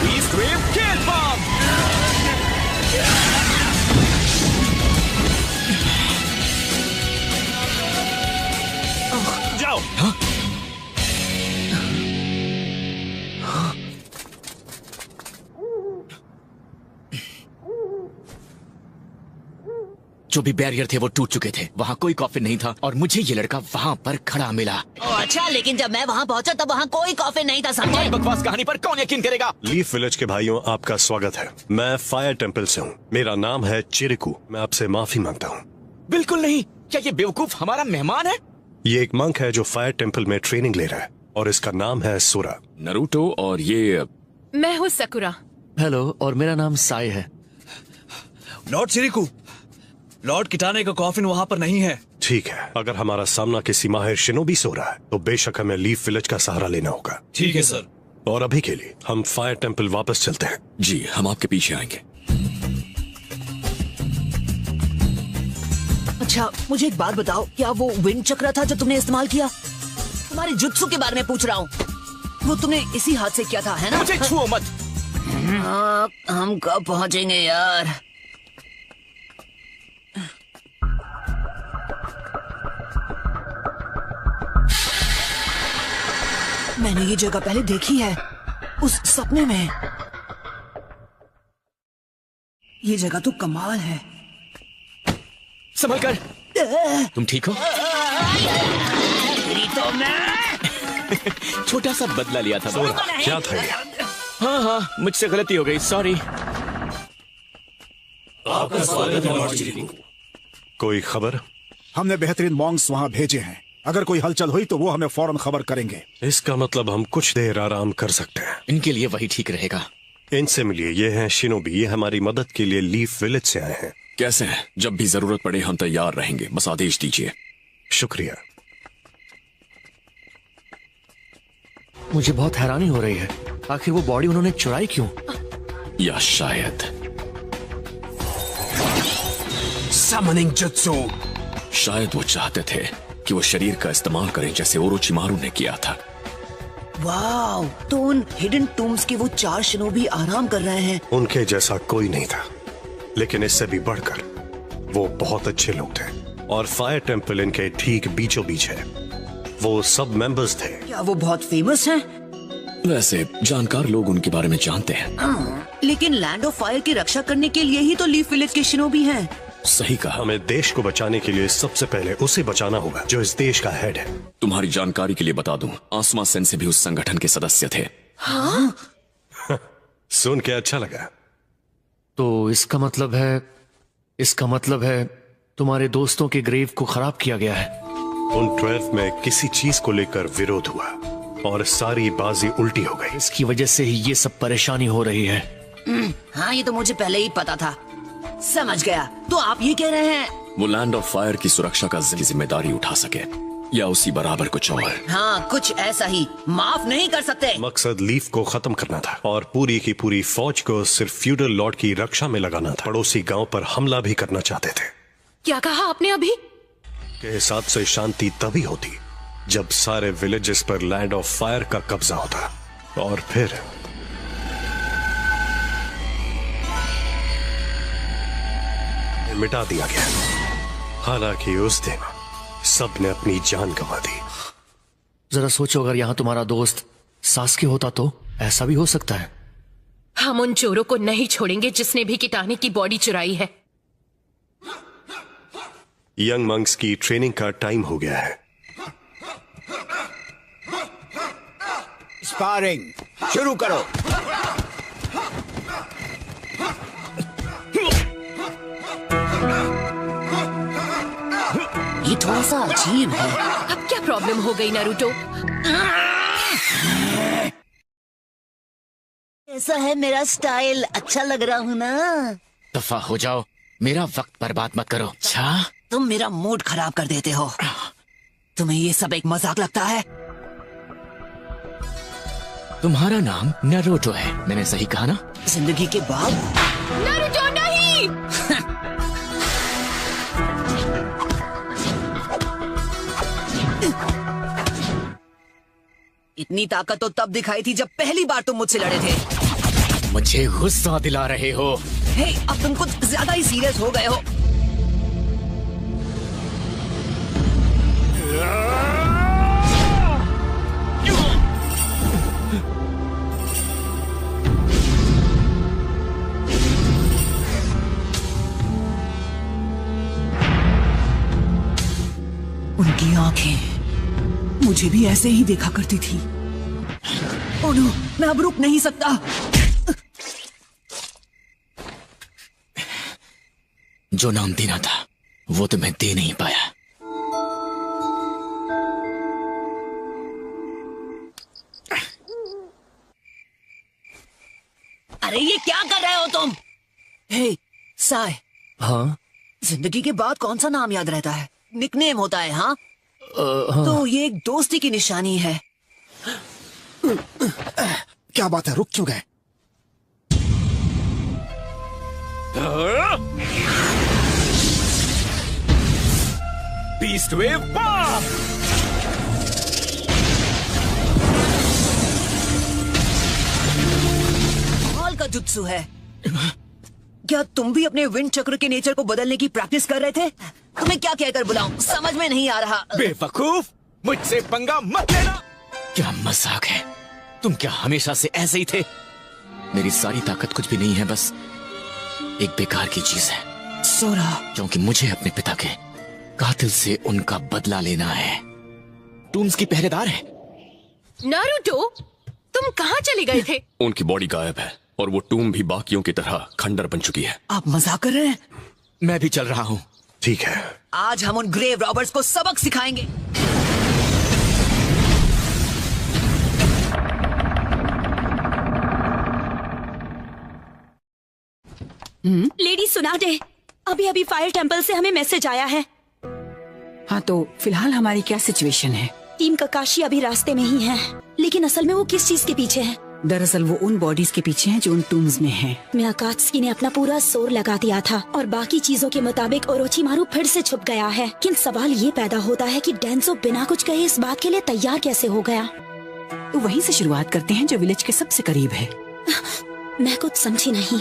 Beast wave kill bomb. जाओ। जो भी बैरियर थे वो टूट चुके थे। वहाँ कोई कॉफिन नहीं था और मुझे ये लड़का वहाँ पर खड़ा मिला। अच्छा, लेकिन जब मैं वहाँ पहुँचा तब वहाँ कोई कॉफिन नहीं था, समझे? बकवास कहानी पर कौन यकीन करेगा? लीफ विलेज के भाइयों, आपका स्वागत है। मैं फायर टेम्पल से हूँ। मेरा नाम है चिरिकू। मैं आपसे माफी मांगता हूँ। बिल्कुल नहीं। क्या ये बेवकूफ हमारा मेहमान है? ये एक मंक है जो फायर टेम्पल में ट्रेनिंग ले रहा है और इसका नाम है सोरा। नरूटो और ये मैं हूँ सकुरा। हेलो, और मेरा नाम साई है। लॉर्ड चिरिकू, लॉर्ड किटाने का कॉफिन वहाँ पर नहीं है। ठीक है, अगर हमारा सामना किसी माहिर शिनोबी से हो रहा है तो बेशक हमें लीफ विलेज का सहारा लेना होगा। ठीक है सर। और अभी के लिए हम फायर टेम्पल वापस चलते हैं। जी, हम आपके पीछे आएंगे। अच्छा, मुझे एक बात बताओ, क्या वो विंड चक्र था जो तुमने इस्तेमाल किया? तुम्हारे जुत्सु के बारे में पूछ रहा हूँ। वो तुमने इसी हाथ से किया था, है ना? मुझे छुओ मत। हम कब पहुँचेंगे यार? मैंने ये जगह पहले देखी है, उस सपने में। ये जगह तो कमाल है। संभल कर। तुम ठीक हो? तो मैं छोटा सा बदला लिया था। क्या था ये? हाँ, मुझसे गलती हो गई, सॉरी। आपका स्वागत है लॉर्ड चिरिकू। कोई खबर? हमने बेहतरीन मॉन्क्स वहाँ भेजे हैं। अगर कोई हलचल हुई तो वो हमें फौरन खबर करेंगे। इसका मतलब हम कुछ देर आराम कर सकते हैं। इनके लिए वही ठीक रहेगा। इनसे मिलिए, ये हैं शिनोबी। ये हमारी मदद के लिए लीफ विलेज से आए हैं। कैसे हैं? जब भी जरूरत पड़े हम तैयार रहेंगे, बस आदेश दीजिए। शुक्रिया। मुझे बहुत हैरानी हो रही है, आखिर वो बॉडी उन्होंने चुराई क्यों? या शायद समनिंग जुत्सु। शायद वो चाहते थे कि वो शरीर का इस्तेमाल करें जैसे ओरोचिमारू ने किया था। वाव, तो उन हिडन टूम्स के वो 4 शिनोबी आराम कर रहे हैं। उनके जैसा कोई नहीं था, लेकिन इससे भी बढ़कर वो बहुत अच्छे लोग थे। और फायर टेम्पल इनके ठीक बीचों बीच है। वो सब मेंबर्स थे। क्या वो बहुत फेमस हैं? वैसे जानकार लोग उनके बारे में जानते हैं। लेकिन लैंड ऑफ फायर की रक्षा करने के लिए ही तो लीफ विलेज के शिनोबी हैं। सही कहा। हमें देश को बचाने के लिए सबसे पहले उसे बचाना होगा जो इस देश का हेड है। तुम्हारी जानकारी के लिए बता दूं, आसमा सेंसे भी उस संगठन के सदस्य थे। हाँ? सुन के अच्छा लगा। तो इसका मतलब है तुम्हारे दोस्तों के ग्रेव को खराब किया गया है। उन 12 में किसी चीज को लेकर विरोध हुआ और सारी बाजी उल्टी हो गई। इसकी वजह से ही ये सब परेशानी हो रही है। हाँ, ये तो मुझे पहले ही पता था। समझ गया। तो आप ये कह रहे हैं वो लैंड ऑफ फायर की सुरक्षा का जिम्मेदारी उठा सके, या उसी बराबर कुछ और? हाँ, कुछ ऐसा ही। माफ नहीं कर सकते। मकसद लीफ को खत्म करना था और पूरी की पूरी फौज को सिर्फ फ्यूडल लॉर्ड की रक्षा में लगाना था। पड़ोसी गांव पर हमला भी करना चाहते थे। क्या कहा आपने अभी? के हिसाब से शांति तभी होती जब सारे विलेजेस पर लैंड ऑफ फायर का कब्जा होता, और फिर मिटा दिया गया। हालांकि उस दिन सबने अपनी जान गंवा दी। जरा सोचो, अगर यहाँ तुम्हारा दोस्त सास्के होता तो ऐसा भी हो सकता है। हम उन चोरों को नहीं छोड़ेंगे जिसने भी किटाने की बॉडी चुराई है। यंग मंक्स की ट्रेनिंग का टाइम हो गया है। स्पारिंग शुरू करो। ये थोड़ा सा अजीब है। अब क्या प्रॉब्लम हो गई नारुतो? ऐसा है मेरा स्टाइल, अच्छा लग रहा हूँ ना? दफा हो जाओ, मेरा वक्त बर्बाद मत करो। अच्छा तुम मेरा मूड खराब कर देते हो। तुम्हें ये सब एक मजाक लगता है? तुम्हारा नाम नारुतो है, मैंने सही कहा ना? जिंदगी के बाद? नारुतो नहीं। इतनी ताकत तो तब दिखाई थी जब पहली बार तुम मुझसे लड़े थे। मुझे गुस्सा दिला रहे हो। हे, अब तुम कुछ ज्यादा ही सीरियस हो गए हो। उनकी आंखें मुझे भी ऐसे ही देखा करती थी। ओह नो, मैं अब रुक नहीं सकता। जो नाम देना था वो तो मैं दे नहीं पाया। अरे ये क्या कर रहे हो तुम? हे साय। हाँ? जिंदगी के बाद कौन सा नाम याद रहता है? निकनेम होता है। हाँ? हाँ। तो ये एक दोस्ती की निशानी है। क्या बात है, रुक क्यों गए? बीस्ट वेव बम! कमाल का जुत्सु है। क्या तुम भी अपने विंड चक्र के नेचर को बदलने की प्रैक्टिस कर रहे थे? तुम्हें क्या कहकर बुलाऊं, समझ में नहीं आ रहा। बेवकूफ, मुझसे पंगा मत लेना। क्या मजाक है? तुम क्या हमेशा से ऐसे ही थे? मेरी सारी ताकत कुछ भी नहीं है, बस एक बेकार की चीज है। सोरा। क्योंकि मुझे अपने पिता के कातिल से उनका बदला लेना है। टूम्स की पहरेदार है। नारुतो, तुम कहाँ चले गए थे? उनकी बॉडी गायब है और वो टूम भी बाकियों की तरह खंडर बन चुकी है। आप मजाक कर रहे हैं? मैं भी चल रहा हूँ। ठीक है, आज हम उन ग्रेव रॉबर्ट्स को सबक सिखाएंगे। लेडी सुनाडे, अभी अभी फायर टेम्पल से हमें मैसेज आया है। हाँ, तो फिलहाल हमारी क्या सिचुएशन है? टीम ककाशी अभी रास्ते में ही है, लेकिन असल में वो किस चीज के पीछे है? दरअसल वो उन बॉडीज के पीछे हैं जो उन टूम्स में हैं। मियाकात्सुकी ने अपना पूरा जोर लगा दिया था और बाकी चीजों के मुताबिक ओरोचिमारू फिर से छुप गया है। लेकिन सवाल ये पैदा होता है कि डेंसो बिना कुछ कहे इस बात के लिए तैयार कैसे हो गया? तो वहीं से शुरुआत करते हैं जो विलेज के सबसे करीब है। मैं कुछ समझी नहीं।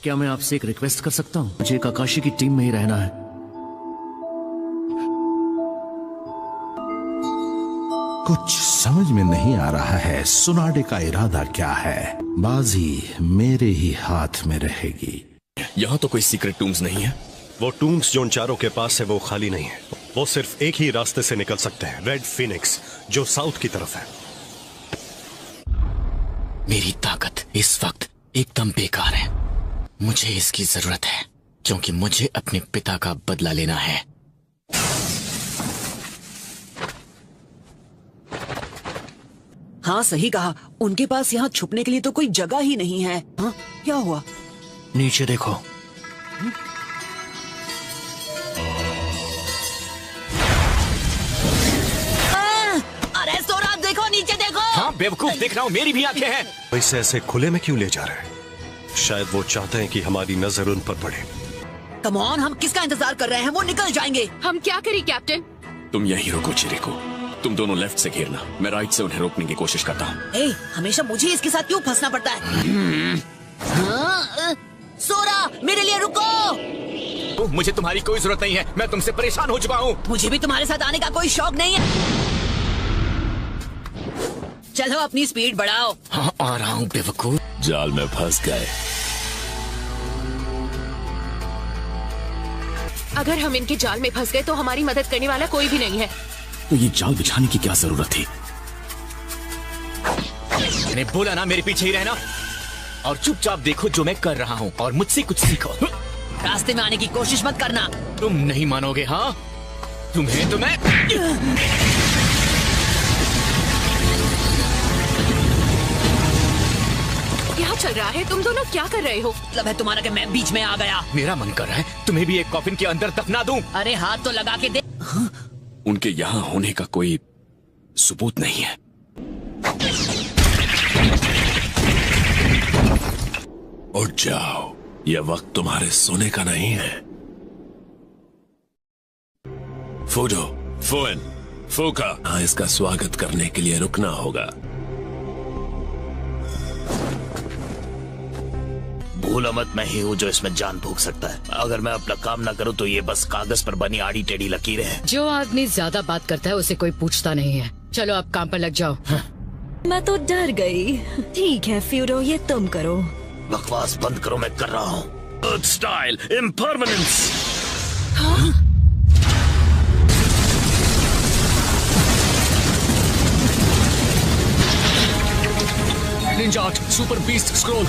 क्या मैं आपसे एक रिक्वेस्ट कर सकता हूँ? मुझे काकाशी की टीम में ही रहना है। कुछ समझ में नहीं आ रहा है सुनाडे का इरादा क्या है। बाजी मेरे ही हाथ में रहेगी। यहाँ तो कोई सीक्रेट टूम्स नहीं है। वो टूम्स जो उन चारों के पास है वो खाली नहीं है। वो सिर्फ एक ही रास्ते से निकल सकते हैं, रेड फिनिक्स, जो साउथ की तरफ है। मेरी ताकत इस वक्त एकदम बेकार है। मुझे इसकी जरूरत है क्योंकि मुझे अपने पिता का बदला लेना है। हाँ सही कहा, उनके पास यहाँ छुपने के लिए तो कोई जगह ही नहीं है। हाँ? क्या हुआ? नीचे देखो। अरे सोरा देखो, नीचे देखो। हाँ बेवकूफ, देख रहा हूँ, मेरी भी आंखें हैं। वैसे ऐसे खुले में क्यों ले जा रहे हैं? शायद वो चाहते हैं कि हमारी नजर उन पर पड़े। कम ऑन, हम किसका इंतजार कर रहे हैं? वो निकल जाएंगे। हम क्या करें कैप्टन? तुम यहीं रुको चिरिको, तुम दोनों लेफ्ट से घेरना, मैं राइट से उन्हें रोकने की कोशिश करता हूँ। हमेशा मुझे इसके साथ क्यों फंसना पड़ता है? हाँ, सोरा मेरे लिए रुको। मुझे तुम्हारी कोई जरूरत नहीं है, मैं तुमसे परेशान हो चुका हूँ। मुझे भी तुम्हारे साथ आने का कोई शौक नहीं है। चलो अपनी स्पीड बढ़ाओ। हाँ आ रहा हूँ बेवकूफ। जाल में फंस गए। अगर हम इनके जाल में फंस गए तो हमारी मदद करने वाला कोई भी नहीं है। तो ये जाल बिछाने की क्या जरूरत थी? मैंने बोला ना मेरे पीछे ही रहना और चुपचाप देखो जो मैं कर रहा हूँ और मुझसे कुछ सीखो। रास्ते में आने की कोशिश मत करना। तुम नहीं मानोगे। हाँ तुम्हें तो मैं चल रहा है? तुम दोनों क्या कर रहे हो? मतलब है तुम्हारा कि मैं बीच में आ गया। मेरा मन कर रहा है तुम्हें भी एक कॉफिन के अंदर दफना दूं। अरे हाथ तो लगा के दे। उनके यहाँ होने का कोई सबूत नहीं है। उठ जाओ, यह वक्त तुम्हारे सोने का नहीं है। फूडो, फोन, फूका, हाँ, इसका स्वागत करने के लिए रुकना होगा। भूलो मत, मैं ही हूँ जो इसमें जान फूंक सकता है। अगर मैं अपना काम ना करूँ तो ये बस कागज पर बनी आड़ी टेढ़ी लकीरें हैं। जो आदमी ज्यादा बात करता है उसे कोई पूछता नहीं है। चलो आप काम पर लग जाओ। मैं तो डर गई। ठीक है फ्यूडो, ये तुम करो। बकवास बंद करो, मैं कर रहा हूँ। Earth style impermanence. Ninja art super beast scroll.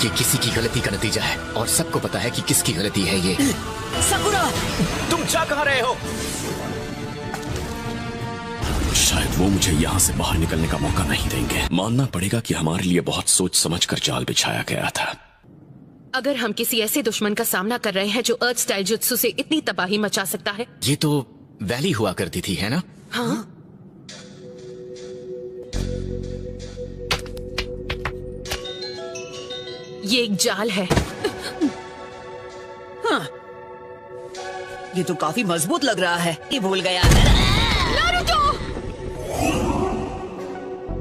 ये किसी की गलती का नतीजा है और सबको पता है कि किसकी गलती है ये। सकुरा, तुम जा कहाँ रहे हो? शायद वो मुझे यहाँ से बाहर निकलने का मौका नहीं देंगे। मानना पड़ेगा कि हमारे लिए बहुत सोच समझकर जाल बिछाया गया था। अगर हम किसी ऐसे दुश्मन का सामना कर रहे हैं जो अर्थ स्टाइल जुत्सु से इतनी तबाही मचा सकता है। ये तो वैली हुआ करती थी, है ना? हाँ। ये एक जाल है। हाँ। ये तो काफी मजबूत लग रहा है। ये भूल गया। नारुतो!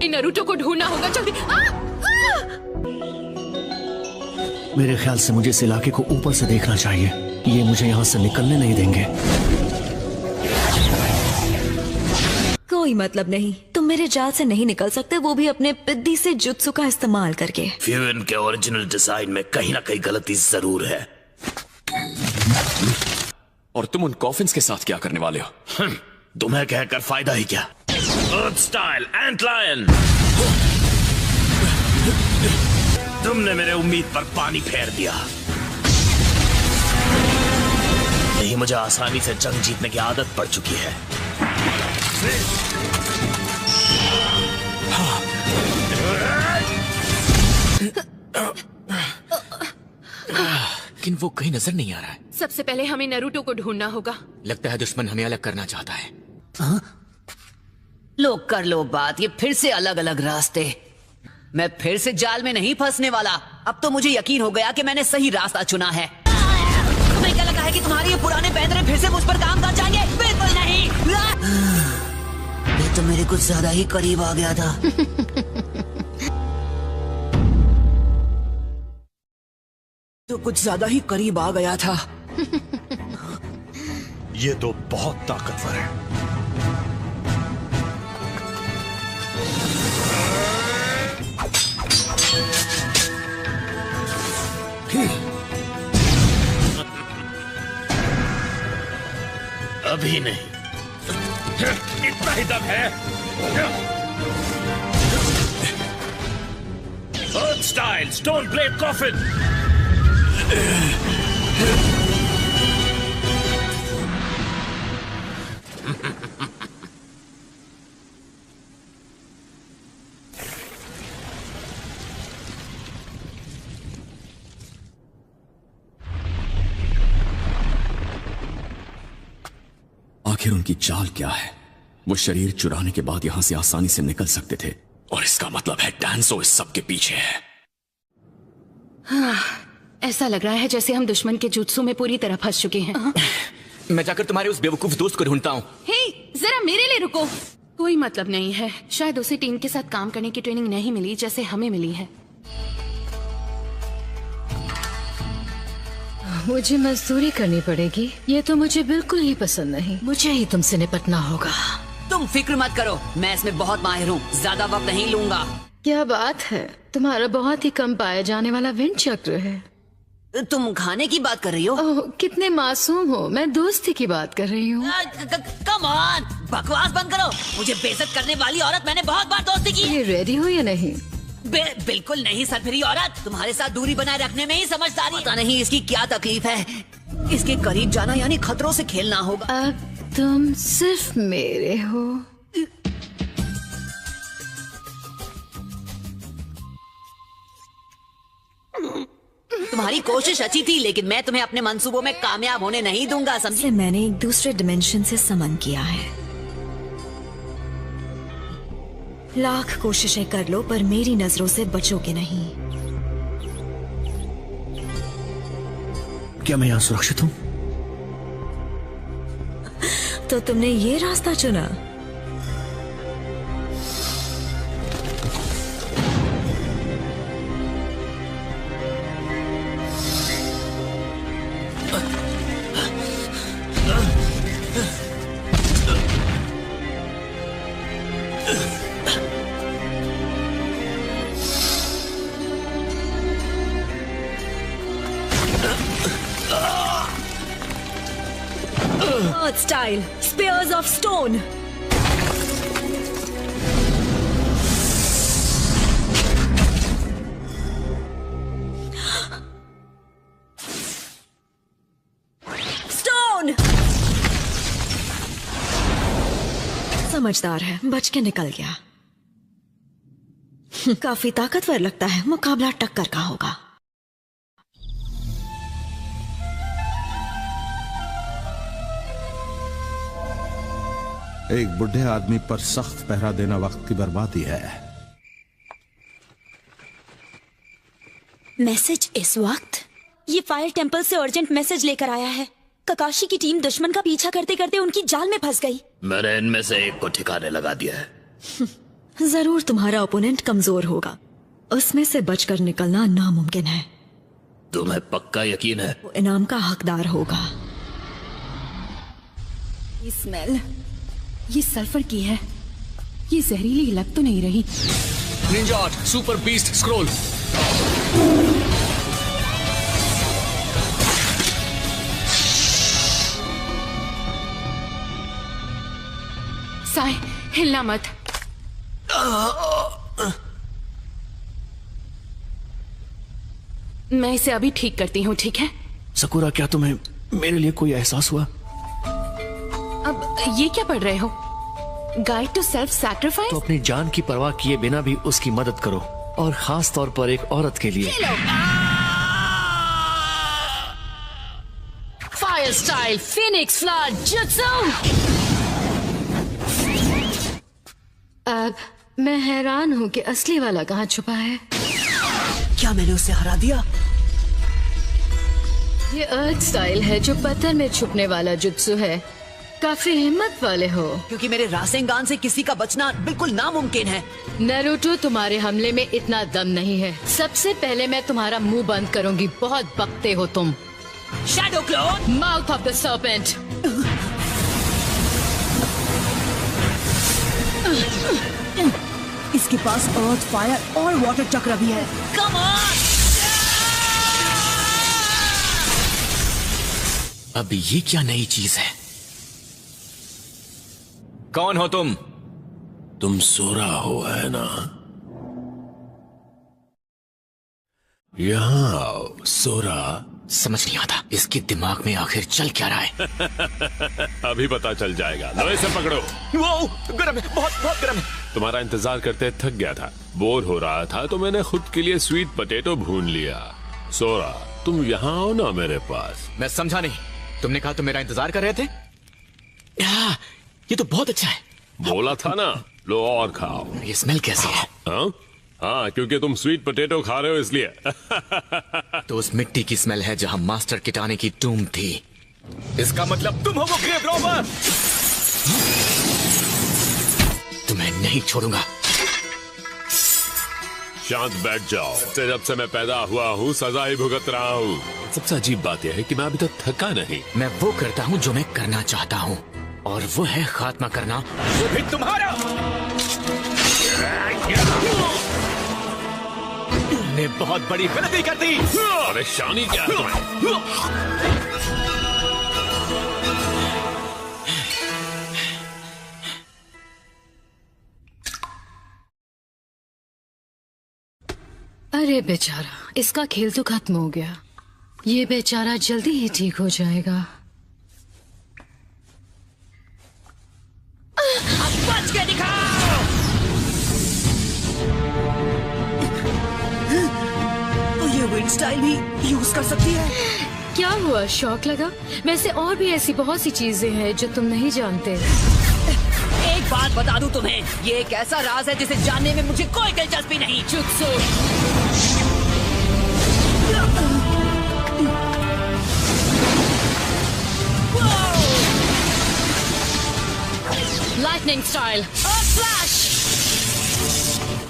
नारुतो को ढूंढना होगा जल्दी। मेरे ख्याल से मुझे इस इलाके को ऊपर से देखना चाहिए। ये मुझे यहाँ से निकलने नहीं देंगे। कोई मतलब नहीं, तुम मेरे जाल से नहीं निकल सकते, वो भी अपने पिद्दी से जुत्सु का इस्तेमाल करके। फ्यून के ओरिजिनल डिजाइन में कहीं ना कहीं गलती जरूर है। और तुम उन कॉफिन्स के साथ क्या करने वाले हो? तुम्हें कहकर फायदा ही क्या? अर्थ स्टाइल एंट लायन। तुमने मेरे उम्मीद पर पानी फेर दिया। यही मुझे आसानी से जंग जीतने की आदत पड़ चुकी है। लेकिन वो कहीं नजर नहीं आ रहा है। सबसे पहले हमें नारुतो को ढूंढना होगा। लगता है दुश्मन हमें अलग करना चाहता है। लो कर लो बात, ये फिर से अलग अलग रास्ते। मैं फिर से जाल में नहीं फंसने वाला। अब तो मुझे यकीन हो गया कि मैंने सही रास्ता चुना है। तुम्हें क्या लगा है कि तुम्हारे ये पुराने पैंतरे फिर से मुझ पर काम कर जाएंगे? बिल्कुल नहीं। ये तो मेरे कुछ ज्यादा ही करीब आ गया था। तो कुछ ज्यादा ही करीब आ गया था। ये तो बहुत ताकतवर है। अभी नहीं, इतना ही दम है। अर्थ स्टाइल स्टोन ब्लेड कॉफिन। आखिर उनकी चाल क्या है? वो शरीर चुराने के बाद यहां से आसानी से निकल सकते थे, और इसका मतलब है डांसो इस सब के पीछे है। हाँ, ऐसा लग रहा है जैसे हम दुश्मन के जुत्सु में पूरी तरह फंस चुके हैं। मैं जाकर तुम्हारे उस बेवकूफ दोस्त को ढूंढता हूँ। हे, जरा मेरे लिए रुको। कोई मतलब नहीं है। शायद उसे टीम के साथ काम करने की ट्रेनिंग नहीं मिली जैसे हमें मिली है। मुझे मजदूरी करनी पड़ेगी। ये तो मुझे बिल्कुल ही पसंद नहीं। मुझे ही तुमसे निपटना होगा। तुम फिक्र मत करो, मैं इसमें बहुत माहिर हूँ। ज्यादा वक्त नहीं लूंगा। क्या बात है, तुम्हारा बहुत ही कम पाया जाने वाला विंड चक्र है। तुम खाने की बात कर रही हो? ओह, कितने मासूम हो। मैं दोस्ती की बात कर रही हूँ। कम ऑन, बकवास बंद करो। मुझे बेइज्जत करने वाली औरत मैंने बहुत बार दोस्ती की। ये रेडी हो या नहीं? बिल्कुल नहीं सरफिरी औरत। तुम्हारे साथ दूरी बनाए रखने में ही समझदारी। पता नहीं इसकी क्या तकलीफ है। इसके करीब जाना यानी खतरों से खेलना होगा। तुम सिर्फ मेरे हो। तुम्हारी कोशिश अच्छी थी, लेकिन मैं तुम्हें अपने मंसूबों में कामयाब होने नहीं दूंगा, समझे? मैंने एक दूसरे डिमेंशन से समन किया है। लाख कोशिशें कर लो पर मेरी नजरों से बचोगे नहीं। क्या मैं यहाँ सुरक्षित हूँ? तो तुमने ये रास्ता चुना। Earth style, spears of stone. Stone. समझदार है, बच के निकल गया। काफी ताकतवर लगता है, मुकाबला टक्कर का होगा। एक बुढ़े आदमी पर सख्त पहरा देना वक्त की बर्बादी है। मैसेज इस वक्त? ये फायर टेंपल से अर्जेंट मैसेज लेकर आया है। ककाशी की टीम दुश्मन का पीछा करते करते उनकी जाल में फंस गई। मैंने इनमें से एक को ठिकाने लगा दिया है। जरूर तुम्हारा ओपोनेंट कमजोर होगा, उसमें से बचकर निकलना नामुमकिन है। तुम्हें पक्का यकीन है? वो इनाम का हकदार होगा। ये स्मेल, ये सल्फर की है। ये जहरीली लग तो नहीं रही? Ninja art super beast scroll. Sai, हिलना मत। मैं इसे अभी ठीक करती हूँ, ठीक है? सकुरा, क्या तुम्हें मेरे लिए कोई एहसास हुआ? अब ये क्या पढ़ रहे हो? Guide to self sacrifice? तो अपनी जान की परवाह किए बिना भी उसकी मदद करो, और खास तौर पर एक औरत के लिए। Fire style Phoenix flood jutsu. अब मैं हैरान हूँ कि असली वाला कहाँ छुपा है। क्या मैंने उसे हरा दिया? ये अर्थ स्टाइल है जो पत्थर में छुपने वाला जुत्सु है। काफी हिम्मत वाले हो। क्योंकि मेरे रासेंगान से किसी का बचना बिल्कुल नामुमकिन है। नारुतो, तुम्हारे हमले में इतना दम नहीं है। सबसे पहले मैं तुम्हारा मुंह बंद करूंगी। बहुत बकते हो तुम। Shadow clone, mouth of the serpent. इसके पास अर्थ, फायर और वाटर चक्र भी है। Come on! अब ये क्या नई चीज है? कौन हो तुम? तुम सोरा हो, है ना? यहाँ आओ, सोरा। समझ नहीं आता इसके दिमाग में आखिर चल क्या रहा है। अभी पता चल जाएगा। लो इसे पकड़ो। वो गरम है, बहुत बहुत गरम है। तुम्हारा इंतजार करते थक गया था, बोर हो रहा था, तो मैंने खुद के लिए स्वीट पोटैटो भून लिया। सोरा, तुम यहाँ आओ ना मेरे पास। मैं समझा नहीं। तुमने कहा तुम मेरा इंतजार कर रहे थे? ये तो बहुत अच्छा है। बोला था ना, लो और खाओ। ये स्मेल कैसी है? हाँ, क्योंकि तुम स्वीट पोटैटो खा रहे हो इसलिए। तो उस मिट्टी की स्मेल है जहां मास्टर किटाने की टूम थी। इसका मतलब तुम हो वो ग्रेव रॉबर। तुम्हें नहीं छोड़ूंगा। शांत बैठ जाओ। जब से मैं पैदा हुआ हूँ सजा ही भुगत रहा हूँ। सबसे अजीब बात यह है कि मैं अभी तक थका नहीं। मैं वो करता हूँ जो मैं करना चाहता हूँ, और वो है खात्मा करना, वो भी तुम्हारा। तुमने बहुत बड़ी गलती कर दी। परेशानी क्या है तुम्हें? अरे बेचारा, इसका खेल तो खत्म हो गया। ये बेचारा जल्दी ही ठीक हो जाएगा। विंड स्टाइल भी यूज कर सकती है। क्या हुआ, शौक लगा? वैसे और भी ऐसी बहुत सी चीजें हैं जो तुम नहीं जानते। एक बात बता दूं तुम्हें, ये एक ऐसा राज है जिसे जानने में मुझे कोई दिलचस्पी नहीं। जुत्सु। Lightning style. फ्लैश।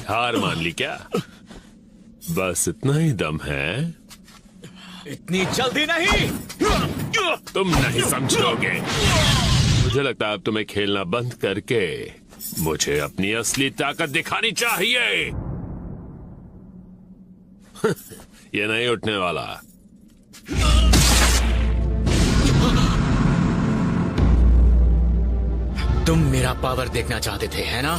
हार मान ली क्या? बस इतना ही दम है? इतनी जल्दी नहीं। तुम नहीं समझोगे। मुझे लगता है अब तुम्हें खेलना बंद करके मुझे अपनी असली ताकत दिखानी चाहिए। ये नहीं उठने वाला। तुम मेरा पावर देखना चाहते थे, है ना?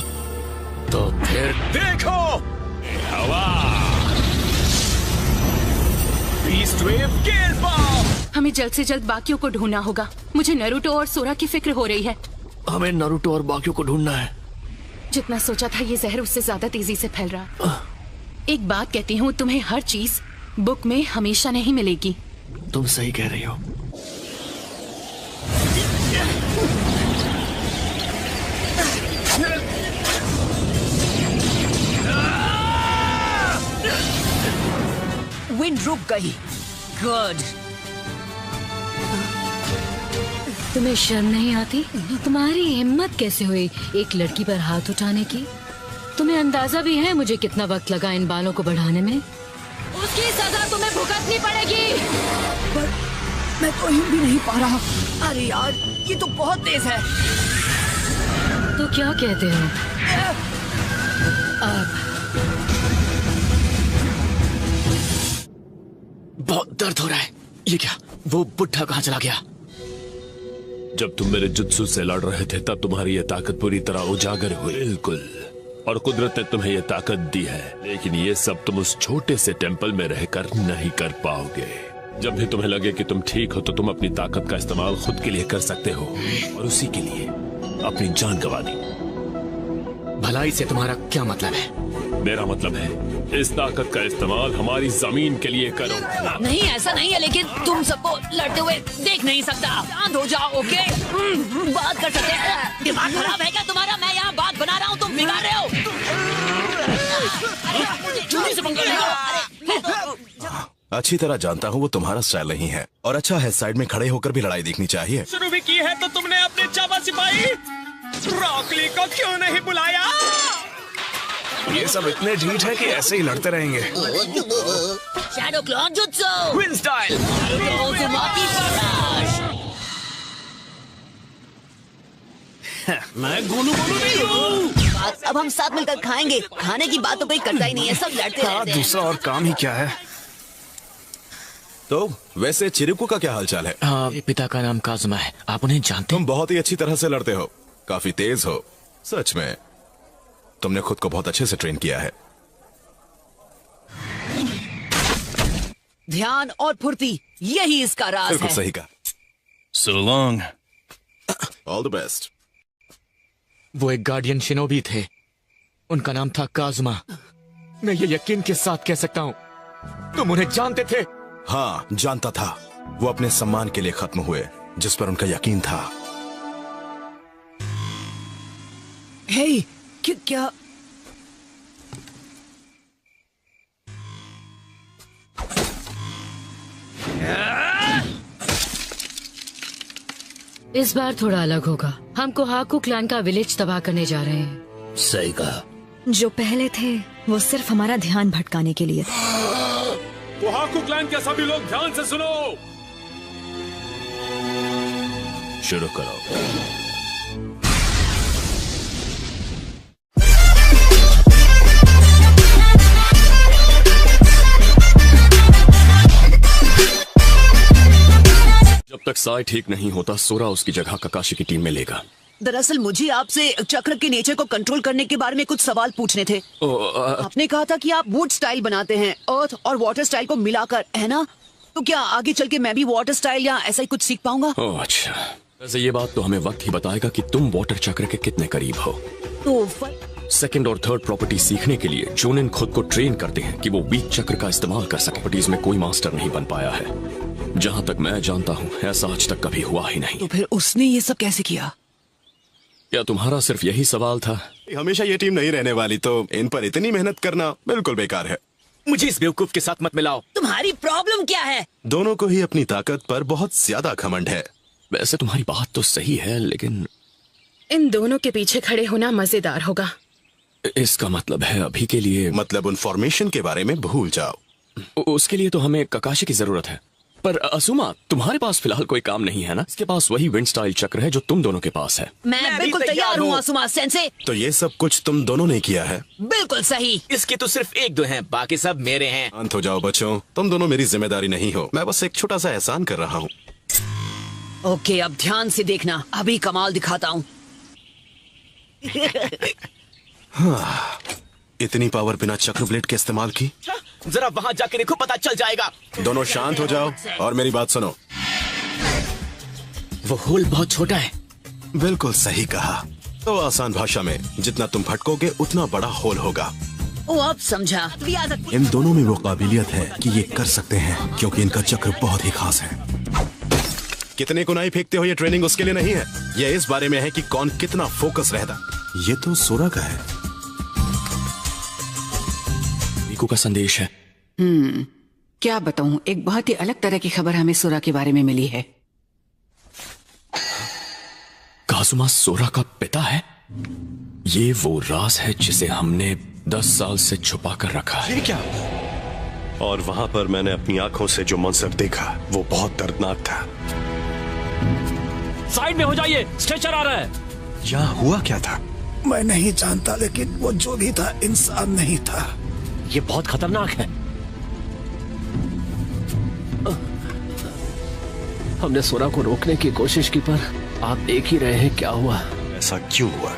तो फिर देखो। हवा। बीस्ट वेव गेल बॉम्ब। हमें जल्द से जल्द बाकियों को ढूंढना होगा। मुझे नरूटो और सोरा की फिक्र हो रही है। हमें नरूटो और बाकियों को ढूंढना है। जितना सोचा था ये जहर उससे ज्यादा तेजी से फैल रहा। एक बात कहती हूँ, तुम्हें हर चीज बुक में हमेशा नहीं मिलेगी। तुम सही कह रही हो। विंड रुक गई। गुड। तुम्हें शर्म नहीं आती? तुम्हारी हिम्मत कैसे हुई एक लड़की पर हाथ उठाने की? तुम्हें अंदाजा भी है मुझे कितना वक्त लगा इन बालों को बढ़ाने में? उसकी सजा तुम्हें भुगतनी पड़ेगी। पर मैं तो हिल भी नहीं पा रहा। अरे यार, ये तो बहुत तेज है। तो क्या कहते हो? अब बहुत दर्द हो रहा है। ये क्या? वो बुढ़ा कहाँ चला गया? जब तुम मेरे जुत्सु से लड़ रहे थे तब तुम्हारी ये ताकत पूरी तरह उजागर हुई। बिल्कुल। और कुदरत ने तुम्हें ये ताकत दी है, लेकिन ये सब तुम उस छोटे से टेंपल में रहकर नहीं कर पाओगे। जब भी तुम्हें लगे कि तुम ठीक हो तो तुम अपनी ताकत का इस्तेमाल खुद के लिए कर सकते हो, और उसी के लिए अपनी जान गंवा दी। भलाई से तुम्हारा क्या मतलब है? मेरा मतलब है इस ताकत का इस्तेमाल हमारी जमीन के लिए करो। नहीं, ऐसा नहीं है, लेकिन तुम सबको लड़ते हुए देख नहीं सकता। शांत हो जाओ, ओके? बात कर सकते हैं। दिमाग खराब है क्या तुम्हारा? मैं यहाँ बात बना रहा हूँ, तुम बिगाड़ रहे हो। जल्दी से पंगा लो। अच्छी तरह जानता हूँ वो तुम्हारा स्टाइल नहीं है, और अच्छा है साइड में खड़े होकर भी लड़ाई देखनी चाहिए। शुरू भी की है तो तुमने अपने चावा सिपाही ब्रोकली को क्यों नहीं बुलाया? ये सब इतने ढीठ है कि ऐसे ही लड़ते रहेंगे। Shadow clone jutsu. Wind style. मैं गोलू बोलू नहीं हूँ। अब हम साथ मिलकर खाएंगे। खाने की बात तो कोई करता ही नहीं है, सब लड़ते रहते हैं। दूसरा और काम ही क्या है? तो वैसे चिरिकू का क्या हालचाल है? हाँ, पिता का नाम काजुमा है। आप उन्हें जानते? तुम बहुत ही अच्छी तरह से लड़ते हो, काफी तेज हो। सच में तुमने खुद को बहुत अच्छे से ट्रेन किया है। ध्यान और फुर्ती, यही इसका राज बिल्कुल है। सही कहा। So long. All the best. वो एक गार्डियन शिनोबी थे। उनका नाम था काजुमा। मैं ये यकीन के साथ कह सकता हूँ, तुम उन्हें जानते थे? हाँ, जानता था। वो अपने सम्मान के लिए खत्म हुए, जिस पर उनका यकीन था। हे, क्या? इस बार थोड़ा अलग होगा। हम कोहाकू क्लैन का विलेज तबाह करने जा रहे हैं। सही कहा। जो पहले थे वो सिर्फ हमारा ध्यान भटकाने के लिए थे। कोहाकू क्लैन के सभी लोग ध्यान से सुनो। शुरू करो। जब तक साई ठीक नहीं होता, सोरा उसकी जगह ककाशी की टीम में लेगा। दरअसल मुझे आपसे चक्र के नेचर को कंट्रोल करने के बारे में कुछ सवाल पूछने थे। आपने कहा था कि आप वुड स्टाइल बनाते हैं, अर्थ और वाटर स्टाइल को मिलाकर, है ना? तो क्या आगे चल के मैं भी वाटर स्टाइल या ऐसा ही कुछ सीख पाऊंगा? ओह अच्छा, वैसे ये बात तो हमें वक्त ही बताएगा कि तुम वाटर चक्र के कितने करीब हो। तो सेकंड और थर्ड प्रॉपर्टी सीखने के लिए जोनिन खुद को ट्रेन करते हैं कि वो वीक चक्र का इस्तेमाल कर सके। प्रॉपर्टीज में कोई मास्टर नहीं बन पाया है। जहां तक मैं जानता हूं ऐसा आज तक कभी हुआ ही नहीं। तो फिर उसने ये सब कैसे किया? क्या तुम्हारा सिर्फ यही सवाल था? हमेशा ये टीम नहीं रहने वाली, तो इन पर इतनी मेहनत करना बिल्कुल बेकार है। मुझे इस बेवकूफ के साथ मत मिलाओ। तुम्हारी प्रॉब्लम क्या है? दोनों को ही अपनी ताकत पर बहुत ज्यादा घमंड है। वैसे तुम्हारी बात तो सही है, लेकिन इन दोनों के पीछे खड़े होना मजेदार होगा। इसका मतलब है अभी के लिए, मतलब उन फॉर्मेशन के बारे में भूल जाओ। उसके लिए तो हमें ककाशी की जरूरत है। पर असूमा, तुम्हारे पास फिलहाल कोई काम नहीं है ना? इसके पास वही विंड स्टाइल चक्र है जो तुम दोनों के पास है। मैं बिल्कुल तैयार हूँ असूमा सेंसे। तो ये सब कुछ तुम दोनों ने किया है? बिल्कुल सही। इसके तो सिर्फ एक दो हैं, बाकी सब मेरे हैं। शांत हो जाओ बच्चों, तुम दोनों मेरी जिम्मेदारी नहीं हो। मैं बस एक छोटा सा एहसान कर रहा हूँ। ओके, अब ध्यान से देखना, अभी कमाल दिखाता हूँ। हाँ, इतनी पावर बिना चक्र ब्लेड के इस्तेमाल की? जरा वहाँ जाके देखो, पता चल जाएगा। दोनों शांत हो जाओ और मेरी बात सुनो। वो होल बहुत छोटा है। बिल्कुल सही कहा। तो आसान भाषा में, जितना तुम भटकोगे उतना बड़ा होल होगा। ओ, अब समझा। इन दोनों में वो काबिलियत है कि ये कर सकते हैं, क्योंकि इनका चक्र बहुत ही खास है। कितने कुनाई फेंकते हो ये ट्रेनिंग उसके लिए नहीं है, यह इस बारे में है कि कौन कितना फोकस रहता। ये तो सोरा का है। रीकू का संदेश है। क्या बताऊं, एक बहुत ही अलग तरह की खबर हमें सोरा के बारे में मिली है। काजुमा सोरा का पिता है? ये वो राज है जिसे हमने 10 साल से छुपा कर रखा है। ये क्या? और वहां पर मैंने अपनी आंखों से जो मंजर देखा वो बहुत दर्दनाक था। साइड में हो जाइए, स्ट्रेचर आ रहा है। यहाँ हुआ क्या था? मैं नहीं जानता, लेकिन वो जो भी था इंसान नहीं था। ये बहुत खतरनाक है। हमने सोरा को रोकने की कोशिश की, पर आप देख ही रहे हैं क्या हुआ। ऐसा क्यों हुआ?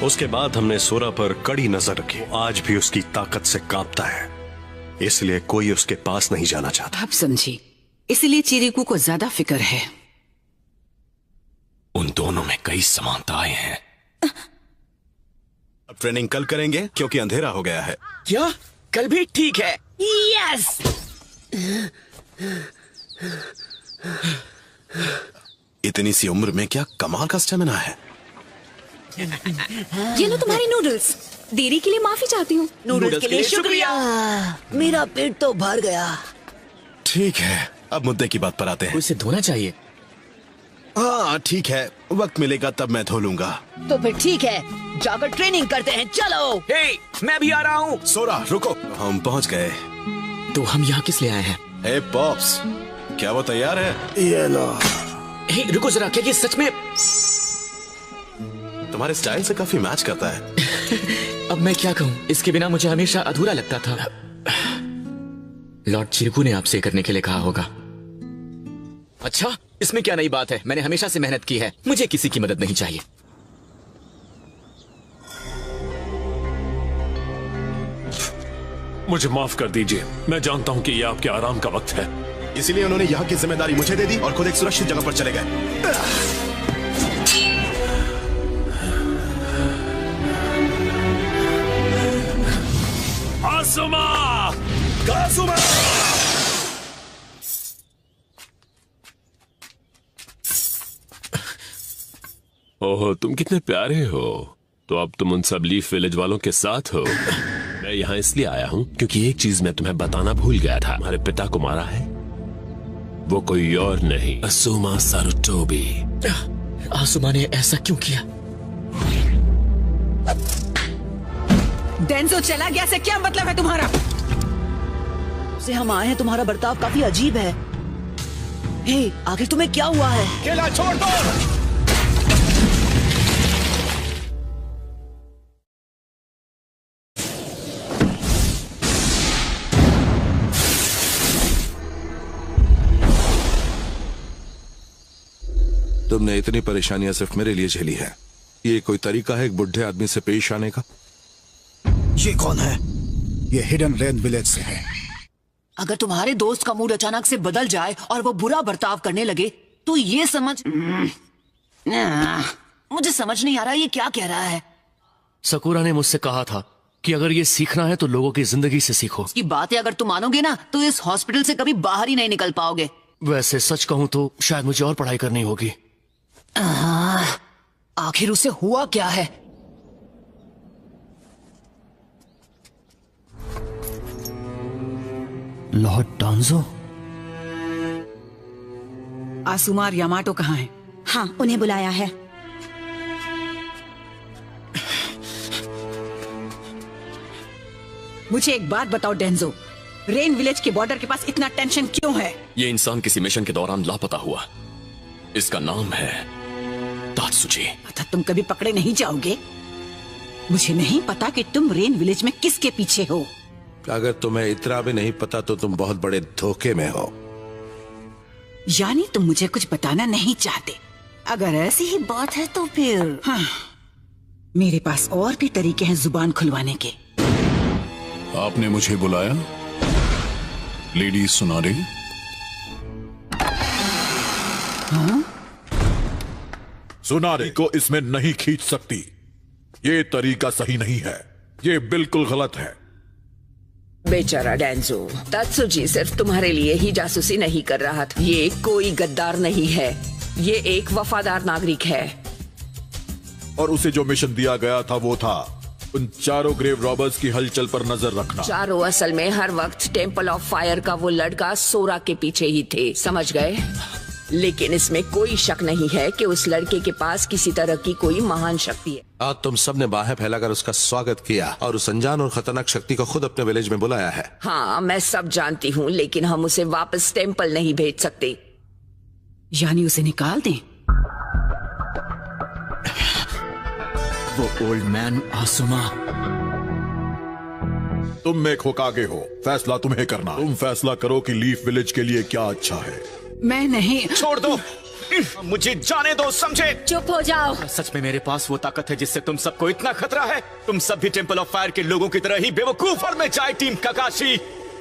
उसके बाद हमने सोरा पर कड़ी नजर रखी। आज भी उसकी ताकत से कांपता है, इसलिए कोई उसके पास नहीं जाना चाहता। अब समझी, इसलिए चिरीकू को ज्यादा फिक्र है। उन दोनों में कई समानताएं हैं। अब ट्रेनिंग कल करेंगे क्योंकि अंधेरा हो गया है। क्या? कल भी ठीक है। यस। इतनी सी उम्र में क्या कमाल का स्टेमिना है। ये लो तुम्हारी नूडल्स। देरी के लिए माफी चाहती हूँ। नूडल्स के लिए शुक्रिया। मेरा पेट तो भर गया। ठीक है, अब मुद्दे की बात पर आते हैं। उसे धोना चाहिए। हाँ ठीक है, वक्त मिलेगा तब मैं धो लूंगा। तो फिर ठीक है, जाकर ट्रेनिंग करते हैं। चलो। हे, मैं भी आ रहा हूँ। सोरा रुको, हम पहुँच गए। तो हम यहाँ किस लिए आए हैं? हे पॉप्स, क्या वो तैयार है? ये लो। हे, रुको जरा, क्या ये सच में तुम्हारे स्टाइल से काफी मैच करता है। अब मैं क्या कहूँ, इसके बिना मुझे हमेशा अधूरा लगता था। लॉर्ड चिरकू ने आपसे करने के लिए कहा होगा। अच्छा, इसमें क्या नई बात है? मैंने हमेशा से मेहनत की है, मुझे किसी की मदद नहीं चाहिए। मुझे माफ कर दीजिए, मैं जानता हूं कि यह आपके आराम का वक्त है। इसीलिए उन्होंने यहाँ की जिम्मेदारी मुझे दे दी और खुद एक सुरक्षित जगह पर चले गए। काजुमा! काजुमा! ओह, तुम कितने प्यारे हो। तो अब तुम उन सब लीफ विलेज वालों के साथ हो। मैं यहाँ इसलिए आया हूँ क्योंकि एक चीज मैं तुम्हें बताना भूल गया था। हमारे पिता को मारा है, वो कोई और नहीं, असूमा सारुटोबी। आसुमा ने ऐसा क्यों किया? डेंजो चला गया से क्या मतलब है तुम्हारा? से हम आए हैं, तुम्हारा बर्ताव काफी अजीब है। हे, आखिर तुम्हें क्या हुआ है? केला छोड़ दो। तुमने इतनी परेशानियां सिर्फ मेरे लिए झेली है। ये कोई तरीका है एक बुढ़े आदमी से पेश आने का? ये कौन है? ये हिडन रेन विलेज से है। अगर तुम्हारे दोस्त का मूड अचानक से बदल जाए और वो बुरा बर्ताव करने लगे तो ये समझ मुझे समझ नहीं आ रहा ये क्या कह रहा है। सकूरा ने मुझसे कहा था कि अगर ये सीखना है तो लोगों की जिंदगी से सीखो। इसकी बातें अगर तुम मानोगे ना तो इस हॉस्पिटल से कभी बाहर ही नहीं निकल पाओगे। वैसे सच कहूं तो शायद मुझे और पढ़ाई करनी होगी। आखिर उसे हुआ क्या है? लॉर्ड डांजो? आसुमा और यामाटो कहाँ हैं? हाँ, उन्हें बुलाया है। मुझे एक बात बताओ डेंजो, रेन विलेज के बॉर्डर के पास इतना टेंशन क्यों है? ये इंसान किसी मिशन के दौरान लापता हुआ। इसका नाम है तात्सुजी। अतः तुम कभी पकड़े नहीं जाओगे। मुझे नहीं पता कि तुम रेन विलेज में किसके पीछे हो। अगर तुम्हें इतना भी नहीं पता तो तुम बहुत बड़े धोखे में हो। यानी तुम मुझे कुछ बताना नहीं चाहते। अगर ऐसी ही बात है तो फिर हाँ, मेरे पास और भी तरीके हैं जुबान खुलवाने के। आपने मुझे बुलाया लेडी सुनारे? हाँ? सुनारे को इसमें नहीं खींच सकती। ये तरीका सही नहीं है, ये बिल्कुल गलत है। बेचारा डेंजो, तात्सुजी सिर्फ तुम्हारे लिए ही जासूसी नहीं कर रहा था। ये कोई गद्दार नहीं है, ये एक वफादार नागरिक है। और उसे जो मिशन दिया गया था वो था उन चारों ग्रेव रॉबर्स की हलचल पर नजर रखना। चारों असल में हर वक्त टेम्पल ऑफ फायर का वो लड़का सोरा के पीछे ही थे, समझ गए? लेकिन इसमें कोई शक नहीं है कि उस लड़के के पास किसी तरह की कोई महान शक्ति है। आज तुम सबने बाहें फैलाकर उसका स्वागत किया और उस अनजान और खतरनाक शक्ति को खुद अपने विलेज में बुलाया है। हाँ, मैं सब जानती हूँ, लेकिन हम उसे वापस टेम्पल नहीं भेज सकते। यानी उसे निकाल दें? वो ओल्ड मैन आसुमा। तुम में खोकागे हो, फैसला तुम्हें करना। तुम फैसला करो कि लीफ विलेज के लिए क्या अच्छा है। मैं नहीं। छोड़ दो, मुझे जाने दो, समझे? चुप हो जाओ। सच में मेरे पास वो ताकत है जिससे तुम सबको इतना खतरा है? तुम सब भी टेम्पल ऑफ फायर के लोगों की तरह ही बेवकूफ और मैं जाए टीम काकाशी।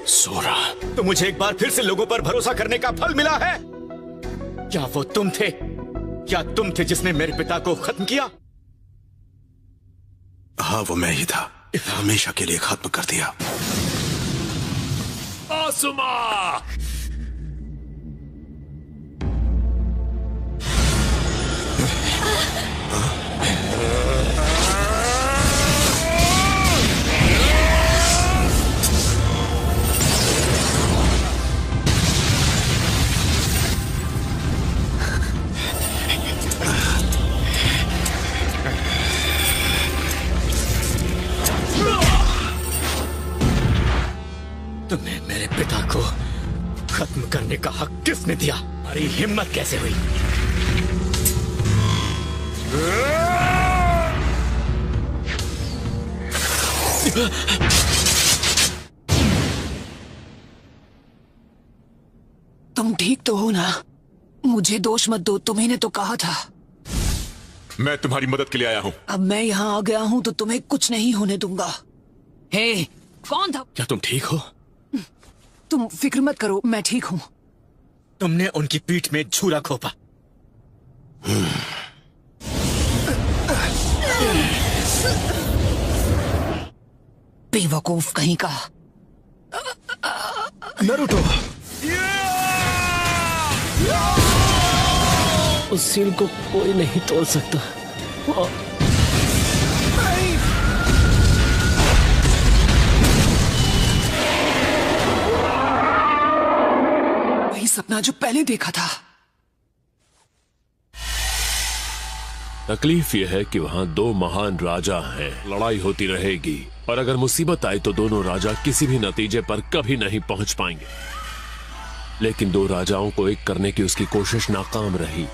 सोरा, तो मुझे एक बार फिर से लोगों पर भरोसा करने का फल मिला है। क्या वो तुम थे? क्या तुम थे जिसने मेरे पिता को खत्म किया? हाँ, वो मैं ही था। हमेशा के लिए खत्म कर दिया। आसुमा! तुम्हें मेरे पिता को खत्म करने का हक किसने दिया? हमारी हिम्मत कैसे हुई? तुम ठीक तो हो ना? मुझे दोष मत दो, तुम्ही ने तो कहा था। मैं तुम्हारी मदद के लिए आया हूँ। अब मैं यहाँ आ गया हूँ तो तुम्हें कुछ नहीं होने दूंगा। हे, कौन था? क्या तुम ठीक हो? तुम फिक्र मत करो, मैं ठीक हूँ। तुमने उनकी पीठ में छुरा घोंपा। बेवकूफ कहीं का। नरूटो, उस सील को कोई नहीं तोड़ सकता। वही सपना जो पहले देखा था। तकलीफ यह है कि वहाँ दो महान राजा हैं। लड़ाई होती रहेगी और अगर मुसीबत आई तो दोनों राजा किसी भी नतीजे पर कभी नहीं पहुंच पाएंगे। लेकिन दो राजाओं को एक करने की उसकी कोशिश नाकाम रही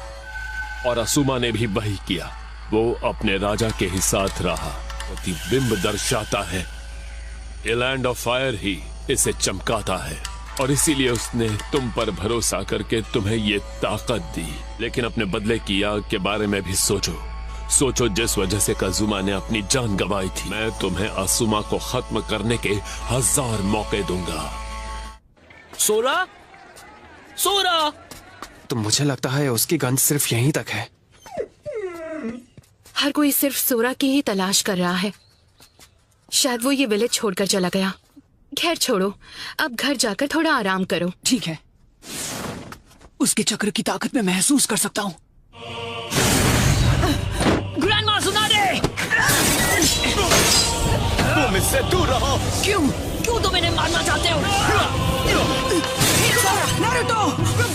और असुमा ने भी वही किया। वो अपने राजा के ही साथ रहा। प्रतिबिंब दर्शाता है, ये लैंड ऑफ फायर ही इसे चमकाता है और इसीलिए उसने तुम पर भरोसा करके तुम्हें ये ताकत दी। लेकिन अपने बदले की आग के बारे में भी सोचो जिस वजह से काजुमा ने अपनी जान गंवाई थी। मैं तुम्हें असुमा को खत्म करने के 1000 मौके दूंगा। सोरा, सोरा! तो मुझे लगता है उसकी गंध सिर्फ यहीं तक है। हर कोई सिर्फ सोरा की ही तलाश कर रहा है। शायद वो ये विलेज छोड़कर चला गया। खैर छोड़ो, अब घर जाकर थोड़ा आराम करो। ठीक है। उसके चक्र की ताकत मैं महसूस कर सकता हूँ। ग्रैंडमा सुनाडे! तुम इससे दूर रहो। क्यों तुम इन्हें मारना चाहते हो? नारुतो!